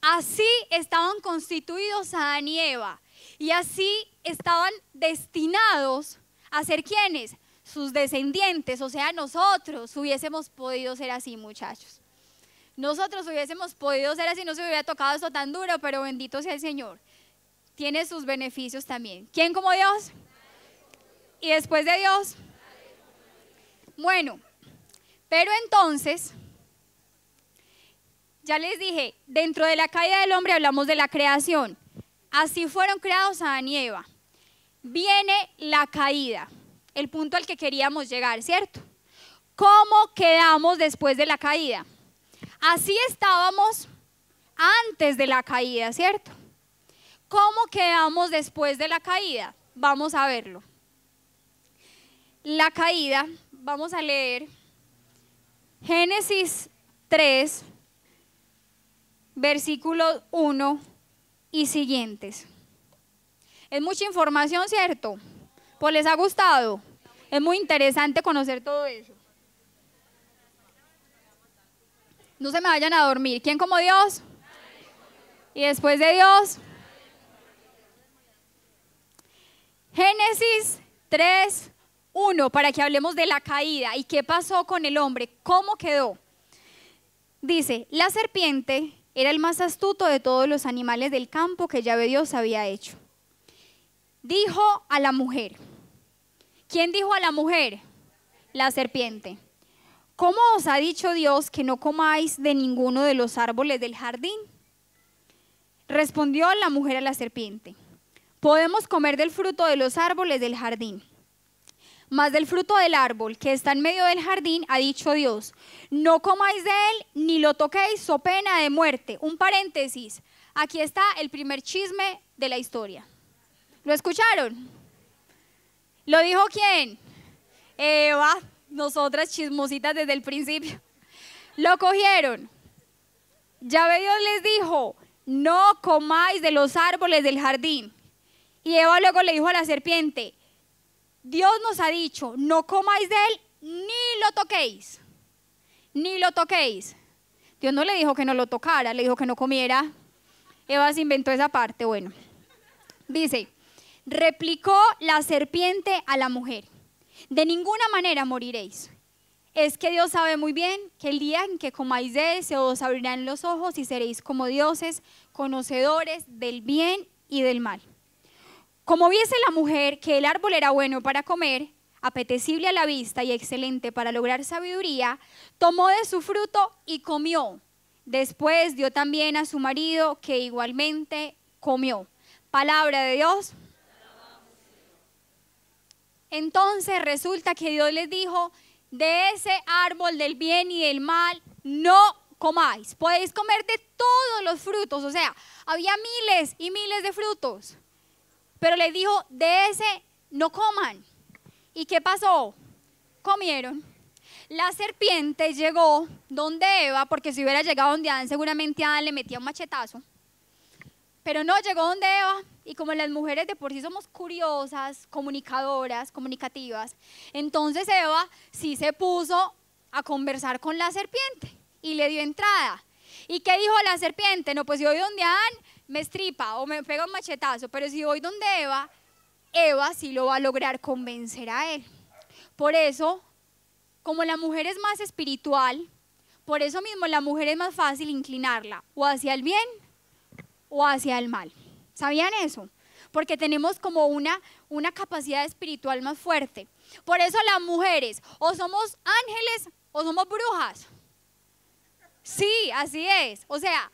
S1: Así estaban constituidos Adán y Eva. Y así estaban destinados a ser ¿quiénes? Sus descendientes, o sea, nosotros hubiésemos podido ser así, muchachos. Nosotros hubiésemos podido ser así, no se hubiera tocado esto tan duro, pero bendito sea el Señor. Tiene sus beneficios también. ¿Quién como Dios? ¿Y después de Dios? Bueno, pero entonces, ya les dije, dentro de la caída del hombre hablamos de la creación. Así fueron creados Adán y Eva. Viene la caída, el punto al que queríamos llegar, ¿cierto? ¿Cómo quedamos después de la caída? Así estábamos antes de la caída, ¿cierto? ¿Cómo quedamos después de la caída? Vamos a verlo. La caída, vamos a leer Génesis 3, versículos 1 y siguientes. Es mucha información, ¿cierto? Pues les ha gustado. Es muy interesante conocer todo eso. No se me vayan a dormir. ¿Quién como Dios? Y después de Dios. Génesis 3, 1, para que hablemos de la caída y qué pasó con el hombre, cómo quedó. Dice, la serpiente era el más astuto de todos los animales del campo que Yahvé Dios había hecho. Dijo a la mujer. ¿Quién dijo a la mujer? La serpiente. ¿Cómo os ha dicho Dios que no comáis de ninguno de los árboles del jardín? Respondió la mujer a la serpiente. Podemos comer del fruto de los árboles del jardín. Mas del fruto del árbol que está en medio del jardín ha dicho Dios, no comáis de él ni lo toquéis, so pena de muerte. Un paréntesis, aquí está el primer chisme de la historia. ¿Lo escucharon? ¿Lo dijo quién? Eva, nosotras chismositas desde el principio. Lo cogieron. Yahvé Dios les dijo, no comáis de los árboles del jardín. Y Eva luego le dijo a la serpiente, Dios nos ha dicho, no comáis de él, ni lo toquéis. Ni lo toquéis. Dios no le dijo que no lo tocara, le dijo que no comiera. Eva se inventó esa parte, bueno. Dice, replicó la serpiente a la mujer, de ninguna manera moriréis. Es que Dios sabe muy bien que el día en que comáis de él se os abrirán los ojos y seréis como dioses, conocedores del bien y del mal. Como viese la mujer que el árbol era bueno para comer, apetecible a la vista y excelente para lograr sabiduría, tomó de su fruto y comió. Después dio también a su marido, que igualmente comió. Palabra de Dios. Entonces resulta que Dios les dijo, de ese árbol del bien y del mal no comáis. Podéis comer de todos los frutos, o sea, había miles y miles de frutos. Pero les dijo, de ese no coman. ¿Y qué pasó? Comieron. La serpiente llegó donde Eva, porque si hubiera llegado donde Adán, seguramente Adán le metía un machetazo. Pero no, llegó donde Eva, y como las mujeres de por sí somos curiosas, comunicadoras, comunicativas, entonces Eva sí se puso a conversar con la serpiente y le dio entrada. ¿Y qué dijo la serpiente? No, pues si voy donde Adán, me estripa o me pega un machetazo, pero si voy donde Eva, Eva sí lo va a lograr convencer a él. Por eso, como la mujer es más espiritual, por eso mismo la mujer es más fácil inclinarla o hacia el bien o hacia el mal. ¿Sabían eso? Porque tenemos como una capacidad espiritual más fuerte. Por eso las mujeres o somos ángeles o somos brujas. Sí, así es. O sea,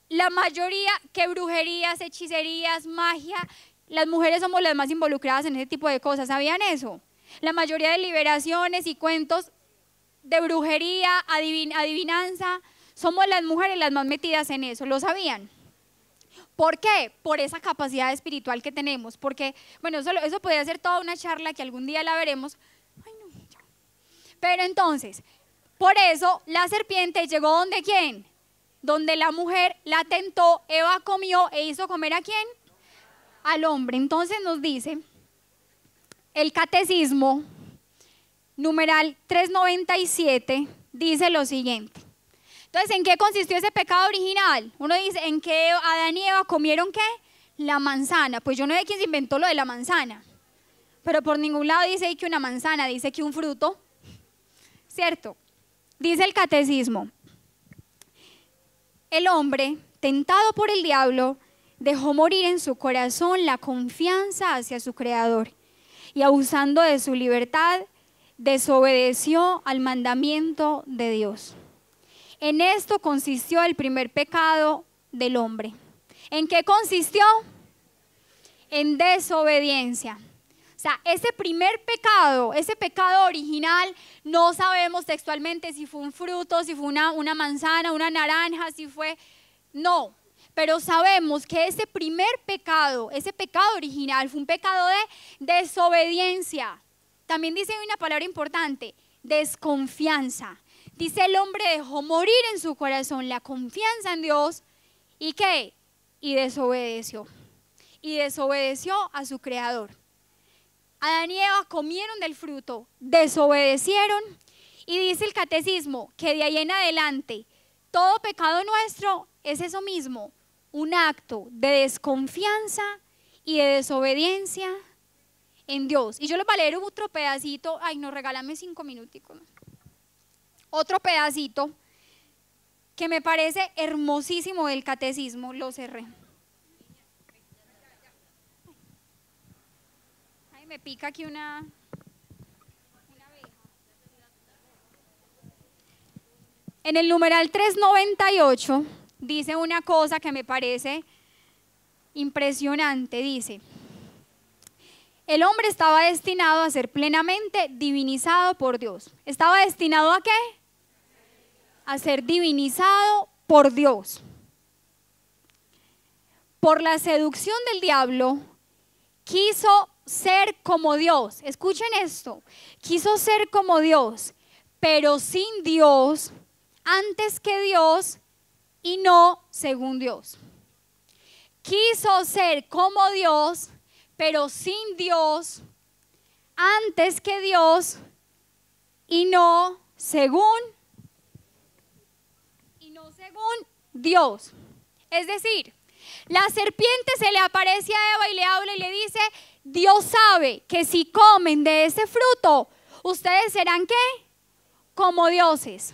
S1: la mayoría que brujerías, hechicerías, magia, las mujeres somos las más involucradas en ese tipo de cosas. ¿Sabían eso? La mayoría de liberaciones y cuentos de brujería, adivinanza, somos las mujeres las más metidas en eso. ¿Lo sabían? ¿Por qué? Por esa capacidad espiritual que tenemos. Porque, bueno, eso podría ser toda una charla que algún día la veremos. Ay, no, ya. Pero entonces, por eso la serpiente llegó donde ¿quién? Donde la mujer la tentó, Eva comió e hizo comer ¿a quién? Al hombre. Entonces nos dice el catecismo, numeral 397, dice lo siguiente. Entonces, ¿en qué consistió ese pecado original? Uno dice, ¿en qué Adán y Eva comieron qué? La manzana. Pues yo no sé quién se inventó lo de la manzana, pero por ningún lado dice ahí que una manzana, dice que un fruto, ¿cierto? Dice el catecismo, el hombre, tentado por el diablo, dejó morir en su corazón la confianza hacia su creador y abusando de su libertad, desobedeció al mandamiento de Dios. En esto consistió el primer pecado del hombre. ¿En qué consistió? En desobediencia. O sea, ese primer pecado, ese pecado original, no sabemos textualmente si fue un fruto, si fue una manzana, una naranja, si fue... No, pero sabemos que ese primer pecado, ese pecado original, fue un pecado de desobediencia. También dice una palabra importante, desconfianza. Dice el hombre dejó morir en su corazón la confianza en Dios y ¿qué? Y desobedeció. Y desobedeció a su creador. Adán y Eva comieron del fruto, desobedecieron y dice el catecismo que de ahí en adelante todo pecado nuestro es eso mismo, un acto de desconfianza y de desobediencia en Dios. Y yo les voy a leer otro pedacito, ay no, regálame 5 minuticos. Otro pedacito que me parece hermosísimo del catecismo, lo cerré. Ay, me pica aquí una abeja. En el numeral 398 dice una cosa que me parece impresionante, dice, el hombre estaba destinado a ser plenamente divinizado por Dios. ¿Estaba destinado a qué? A ser divinizado por Dios. Por la seducción del diablo, quiso ser como Dios. Escuchen esto, quiso ser como Dios, pero sin Dios, antes que Dios y no según Dios. Quiso ser como Dios, pero sin Dios, antes que Dios y no según Dios. Es decir, la serpiente se le aparece a Eva y le habla y le dice, Dios sabe que si comen de ese fruto, ustedes serán ¿qué? Como dioses.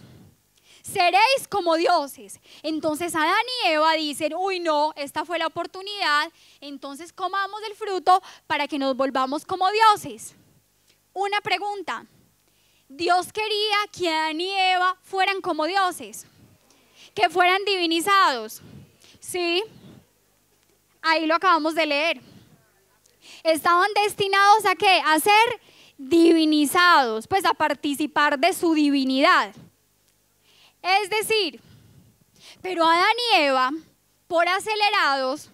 S1: Seréis como dioses. Entonces Adán y Eva dicen, uy no, esta fue la oportunidad, entonces comamos el fruto para que nos volvamos como dioses. Una pregunta, ¿Dios quería que Adán y Eva fueran como dioses? ¿Que fueran divinizados? Sí, ahí lo acabamos de leer. Estaban destinados ¿a qué? A ser divinizados, pues a participar de su divinidad. Es decir, pero Adán y Eva, por acelerados,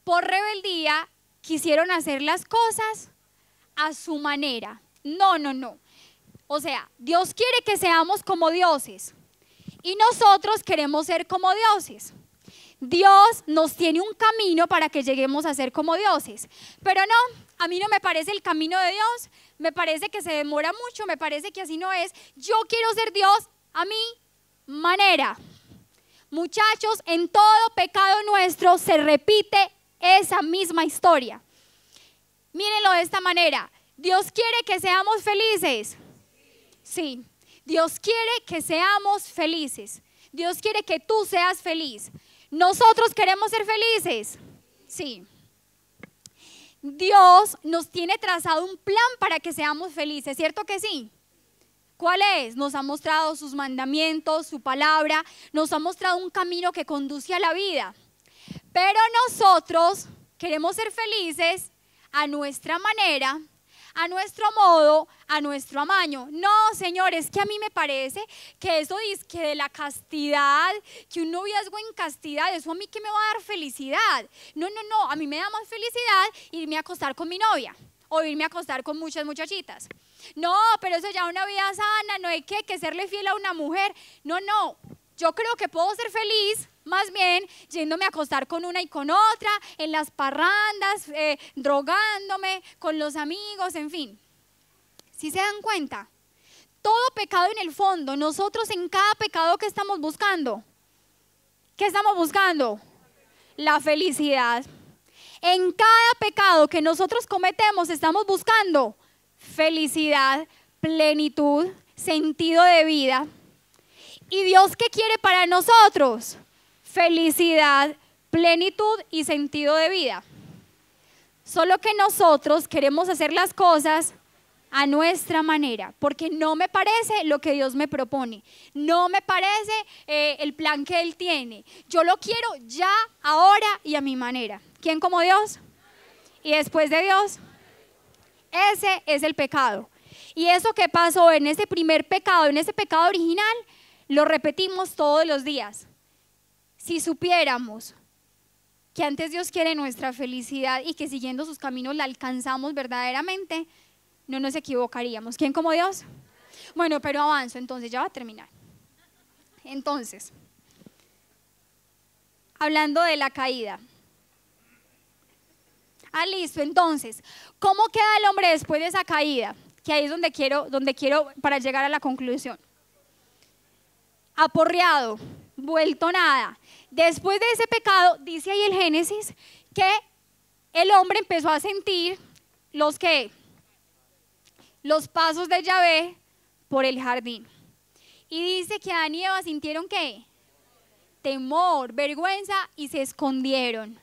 S1: por rebeldía, quisieron hacer las cosas a su manera. No, no, no. O sea, Dios quiere que seamos como dioses y nosotros queremos ser como dioses. Dios nos tiene un camino para que lleguemos a ser como dioses. Pero no, a mí no me parece el camino de Dios, me parece que se demora mucho, me parece que así no es. Yo quiero ser Dios a mi manera. Muchachos, en todo pecado nuestro se repite esa misma historia. Mírenlo de esta manera. ¿Dios quiere que seamos felices? Sí. Dios quiere que seamos felices. Dios quiere que tú seas feliz. ¿Nosotros queremos ser felices? Sí. Dios nos tiene trazado un plan para que seamos felices, ¿cierto que sí? ¿Cuál es? Nos ha mostrado sus mandamientos, su palabra, nos ha mostrado un camino que conduce a la vida. Pero nosotros queremos ser felices a nuestra manera, a nuestro modo, a nuestro amaño. No, señores, que a mí me parece que eso dice que de la castidad, que un noviazgo en castidad, eso a mí que me va a dar felicidad. No, a mí me da más felicidad irme a acostar con mi novia o irme a acostar con muchas muchachitas. No, pero eso ya es una vida sana, no hay que serle fiel a una mujer. No, yo creo que puedo ser feliz más bien yéndome a acostar con una y con otra, en las parrandas, drogándome, con los amigos, en fin. ¿Sí se dan cuenta? Todo pecado en el fondo, nosotros en cada pecado que estamos buscando. ¿Qué estamos buscando? La felicidad. En cada pecado que nosotros cometemos estamos buscando felicidad, plenitud, sentido de vida. ¿Y Dios qué quiere para nosotros? Felicidad, plenitud y sentido de vida. Solo que nosotros queremos hacer las cosas a nuestra manera, porque no me parece lo que Dios me propone, no me parece el plan que Él tiene. Yo lo quiero ya, ahora y a mi manera. ¿Quién como Dios? Y después de Dios. Ese es el pecado. Y eso que pasó en ese primer pecado, en ese pecado original, lo repetimos todos los días. Si supiéramos que antes Dios quiere nuestra felicidad y que siguiendo sus caminos la alcanzamos verdaderamente, no nos equivocaríamos. ¿Quién como Dios? Bueno, pero avanzo, entonces ya va a terminar. Entonces, hablando de la caída. Listo, entonces, ¿cómo queda el hombre después de esa caída? Que ahí es donde quiero para llegar a la conclusión. Aporreado, vuelto nada. Después de ese pecado, dice ahí el Génesis, que el hombre empezó a sentir los pasos de Yahvé por el jardín. Y dice que Adán y Eva sintieron ¿qué? Temor, vergüenza y se escondieron.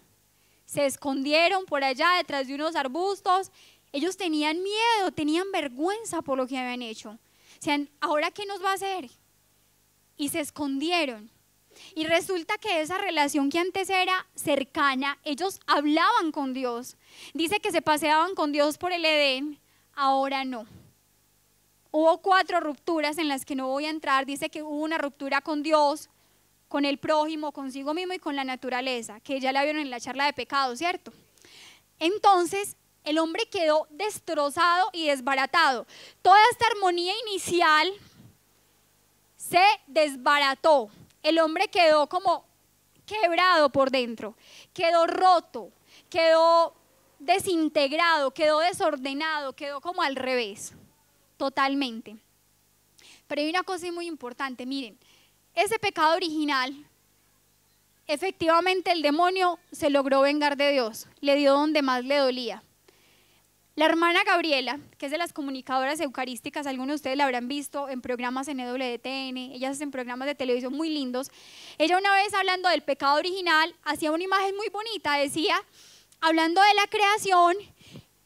S1: Se escondieron por allá detrás de unos arbustos. Ellos tenían miedo, tenían vergüenza por lo que habían hecho. O sea, ¿ahora qué nos va a hacer? Y se escondieron. Y resulta que esa relación que antes era cercana, ellos hablaban con Dios. Dice que se paseaban con Dios por el Edén, ahora no. Hubo 4 rupturas en las que no voy a entrar. Dice que hubo una ruptura con Dios, con el prójimo, consigo mismo y con la naturaleza, que ya la vieron en la charla de pecado, ¿cierto? Entonces, el hombre quedó destrozado y desbaratado. Toda esta armonía inicial se desbarató. El hombre quedó como quebrado por dentro, quedó roto, quedó desintegrado, quedó desordenado, quedó como al revés, totalmente. Pero hay una cosa muy importante, miren, ese pecado original, efectivamente el demonio se logró vengar de Dios, le dio donde más le dolía. La hermana Gabriela, que es de las comunicadoras eucarísticas, algunos de ustedes la habrán visto en programas en EWTN, ellas hacen programas de televisión muy lindos. Ella una vez hablando del pecado original, hacía una imagen muy bonita, decía, hablando de la creación,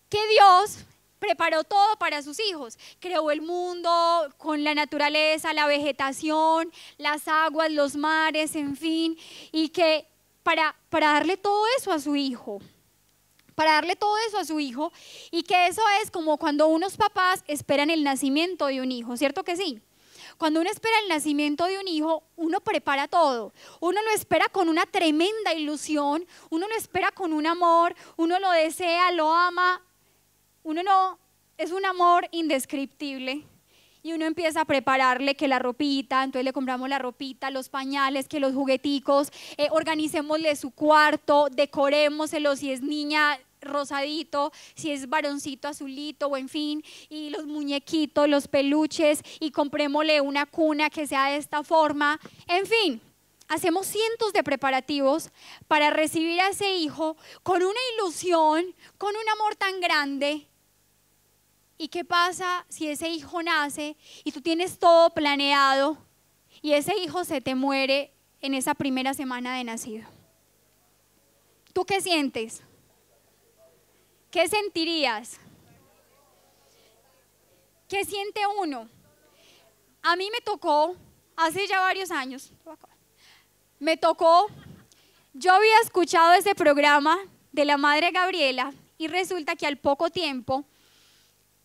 S1: que Dios preparó todo para sus hijos. Creó el mundo con la naturaleza, la vegetación, las aguas, los mares, en fin, y que para darle todo eso a su hijo. Para darle todo eso a su hijo, y que eso es como cuando unos papás esperan el nacimiento de un hijo, ¿cierto que sí? Cuando uno espera el nacimiento de un hijo, uno prepara todo, uno lo espera con una tremenda ilusión, uno lo espera con un amor, uno lo desea, lo ama, es un amor indescriptible. y uno empieza a prepararle que la ropita, entonces le compramos la ropita, los pañales, que los jugueticos, organicémosle su cuarto, decorémoselo, si es niña rosadito, si es varoncito azulito o en fin, y los muñequitos, los peluches, y comprémosle una cuna que sea de esta forma, en fin. Hacemos cientos de preparativos para recibir a ese hijo con una ilusión, con un amor tan grande. ¿Y qué pasa si ese hijo nace y tú tienes todo planeado y ese hijo se te muere en esa primera semana de nacido? ¿Tú qué sientes? ¿Qué sentirías? ¿Qué siente uno? A mí me tocó, hace ya varios años, yo había escuchado ese programa de la Madre Gabriela y resulta que al poco tiempo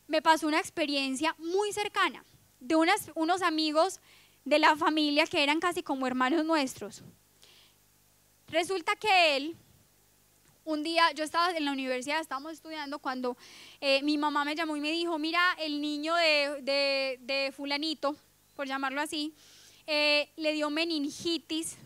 S1: me pasó una experiencia muy cercana de unos amigos de la familia que eran casi como hermanos nuestros. Resulta que un día yo estaba en la universidad, estábamos estudiando cuando mi mamá me llamó y me dijo, mira, el niño de fulanito, por llamarlo así, le dio meningitis,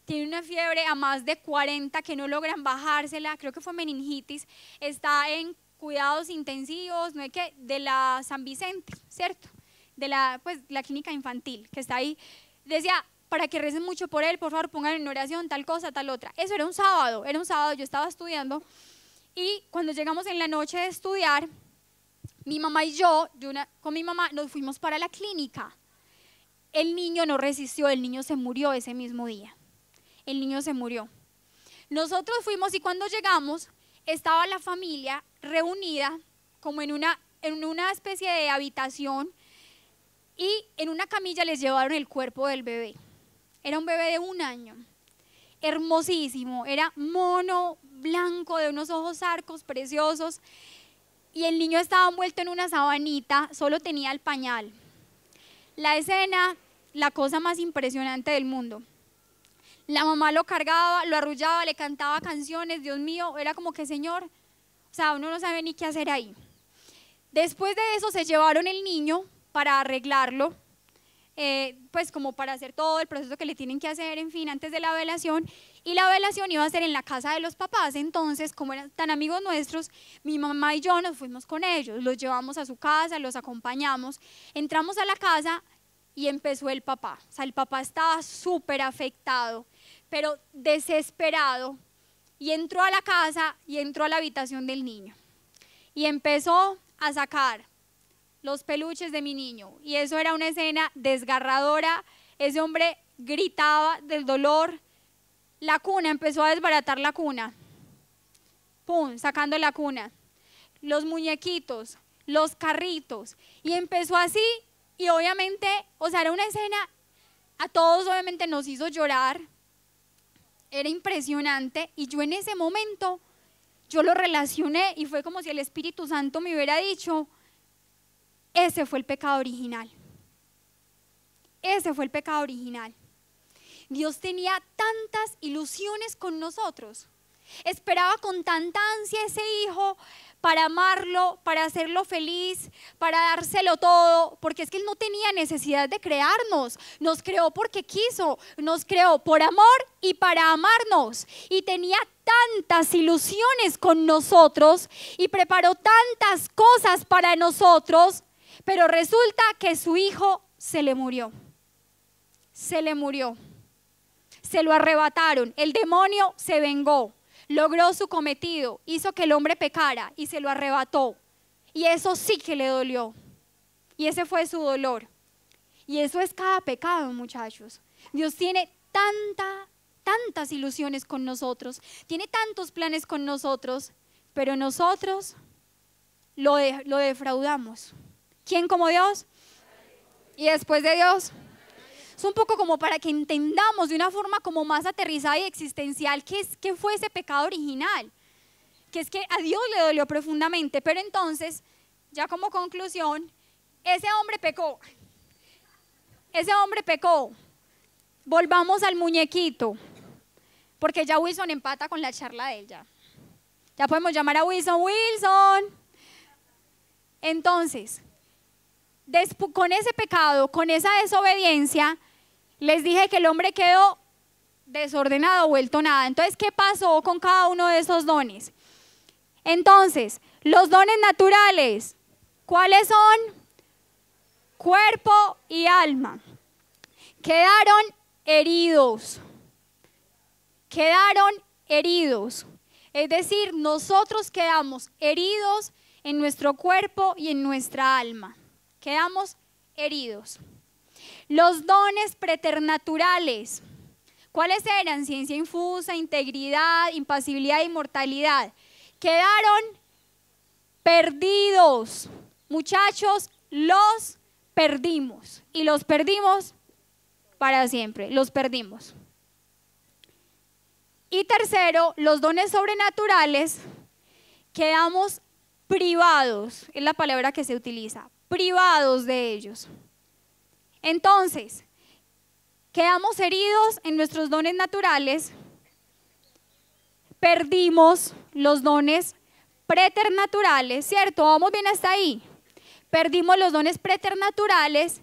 S1: tiene una fiebre a más de 40 que no logran bajársela, creo que fue meningitis, está en cuidados intensivos, no es que de la San Vicente, ¿cierto? De la clínica infantil que está ahí. Decía, para que recen mucho por él, por favor pongan en oración tal cosa, tal otra. Eso era un sábado, yo estaba estudiando y cuando llegamos en la noche de estudiar, mi mamá y yo con mi mamá nos fuimos para la clínica. El niño no resistió, el niño se murió ese mismo día. El niño se murió. Nosotros fuimos y cuando llegamos estaba la familia reunida como en una especie de habitación y en una camilla les llevaron el cuerpo del bebé. Era un bebé de 1 año, hermosísimo, era mono, blanco, de unos ojos arcos preciosos y el niño estaba envuelto en una sabanita, solo tenía el pañal. La escena, la cosa más impresionante del mundo. La mamá lo cargaba, lo arrullaba, le cantaba canciones, Dios mío, era como que Señor, o sea, uno no sabe ni qué hacer ahí. Después de eso se llevaron el niño para arreglarlo, pues como para hacer todo el proceso que le tienen que hacer, en fin, antes de la velación, y la velación iba a ser en la casa de los papás. Entonces, como eran tan amigos nuestros, mi mamá y yo nos fuimos con ellos, los llevamos a su casa, los acompañamos, entramos a la casa y empezó el papá. O sea, el papá estaba súper afectado, pero desesperado, y entró a la casa y entró a la habitación del niño y empezó a sacar los peluches de mi niño, y eso era una escena desgarradora. Ese hombre gritaba del dolor. La cuna, empezó a desbaratar la cuna, pum, sacando la cuna, los muñequitos, los carritos, y empezó así. Y obviamente, o sea, era una escena, a todos obviamente nos hizo llorar, era impresionante, y yo en ese momento, yo lo relacioné y fue como si el Espíritu Santo me hubiera dicho, ese fue el pecado original, ese fue el pecado original. Dios tenía tantas ilusiones con nosotros, esperaba con tanta ansia ese hijo para amarlo, para hacerlo feliz, para dárselo todo, porque es que Él no tenía necesidad de crearnos, nos creó porque quiso, nos creó por amor y para amarnos, y tenía tantas ilusiones con nosotros y preparó tantas cosas para nosotros, pero resulta que su hijo se le murió, se lo arrebataron, el demonio se vengó. Logró su cometido, hizo que el hombre pecara y se lo arrebató. Y eso sí que le dolió. Y ese fue su dolor. Y eso es cada pecado, muchachos. Dios tiene tantas ilusiones con nosotros, tiene tantos planes con nosotros, pero nosotros lo defraudamos. ¿Quién como Dios? Y después de Dios. Es un poco como para que entendamos de una forma como más aterrizada y existencial qué fue ese pecado original, que es que a Dios le dolió profundamente. Pero entonces, ya como conclusión, ese hombre pecó, volvamos al muñequito, porque ya Wilson empata con la charla de él, ya podemos llamar a Wilson. Entonces, con ese pecado, con esa desobediencia, les dije que el hombre quedó desordenado, vuelto nada. Entonces, ¿qué pasó con cada uno de esos dones? Entonces, los dones naturales, ¿cuáles son? Cuerpo y alma. Quedaron heridos. Quedaron heridos. Es decir, nosotros quedamos heridos en nuestro cuerpo y en nuestra alma. Quedamos heridos. Los dones preternaturales, ¿cuáles eran? Ciencia infusa, integridad, impasibilidad, inmortalidad. Quedaron perdidos. Muchachos, los perdimos. Y los perdimos para siempre. Los perdimos. Y tercero, los dones sobrenaturales, quedamos privados. Es la palabra que se utiliza. Privados de ellos. Entonces, quedamos heridos en nuestros dones naturales, perdimos los dones preternaturales, ¿cierto? Vamos bien hasta ahí. Perdimos los dones preternaturales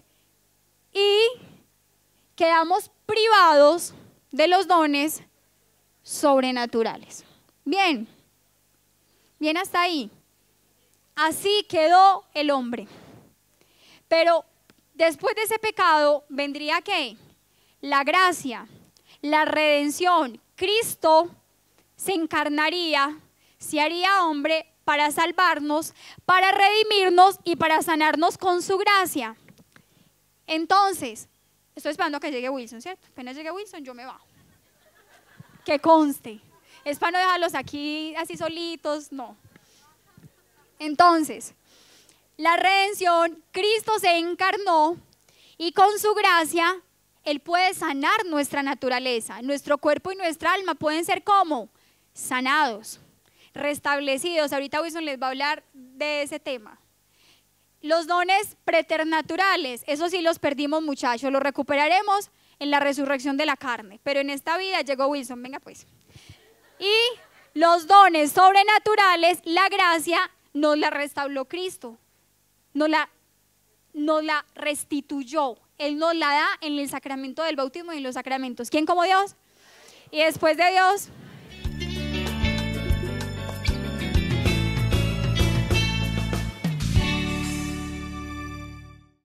S1: y quedamos privados de los dones sobrenaturales. Bien, bien hasta ahí. Así quedó el hombre. Pero después de ese pecado vendría ¿qué? La gracia, la redención. Cristo se encarnaría, se haría hombre para salvarnos, para redimirnos y para sanarnos con su gracia. Entonces, estoy esperando a que llegue Wilson, ¿cierto? Apenas llegue Wilson, yo me bajo. Que conste. Es para no dejarlos aquí así solitos, no. Entonces, la redención, Cristo se encarnó y con su gracia, Él puede sanar nuestra naturaleza. Nuestro cuerpo y nuestra alma pueden ser ¿cómo? Sanados, restablecidos. Ahorita Wilson les va a hablar de ese tema. Los dones preternaturales, esos sí los perdimos, muchachos, los recuperaremos en la resurrección de la carne. Pero en esta vida llegó Wilson, venga pues. Y los dones sobrenaturales, la gracia nos la restauró Cristo. Nos la restituyó. Él nos la da en el sacramento del bautismo y en los sacramentos. ¿Quién como Dios? Y después de Dios,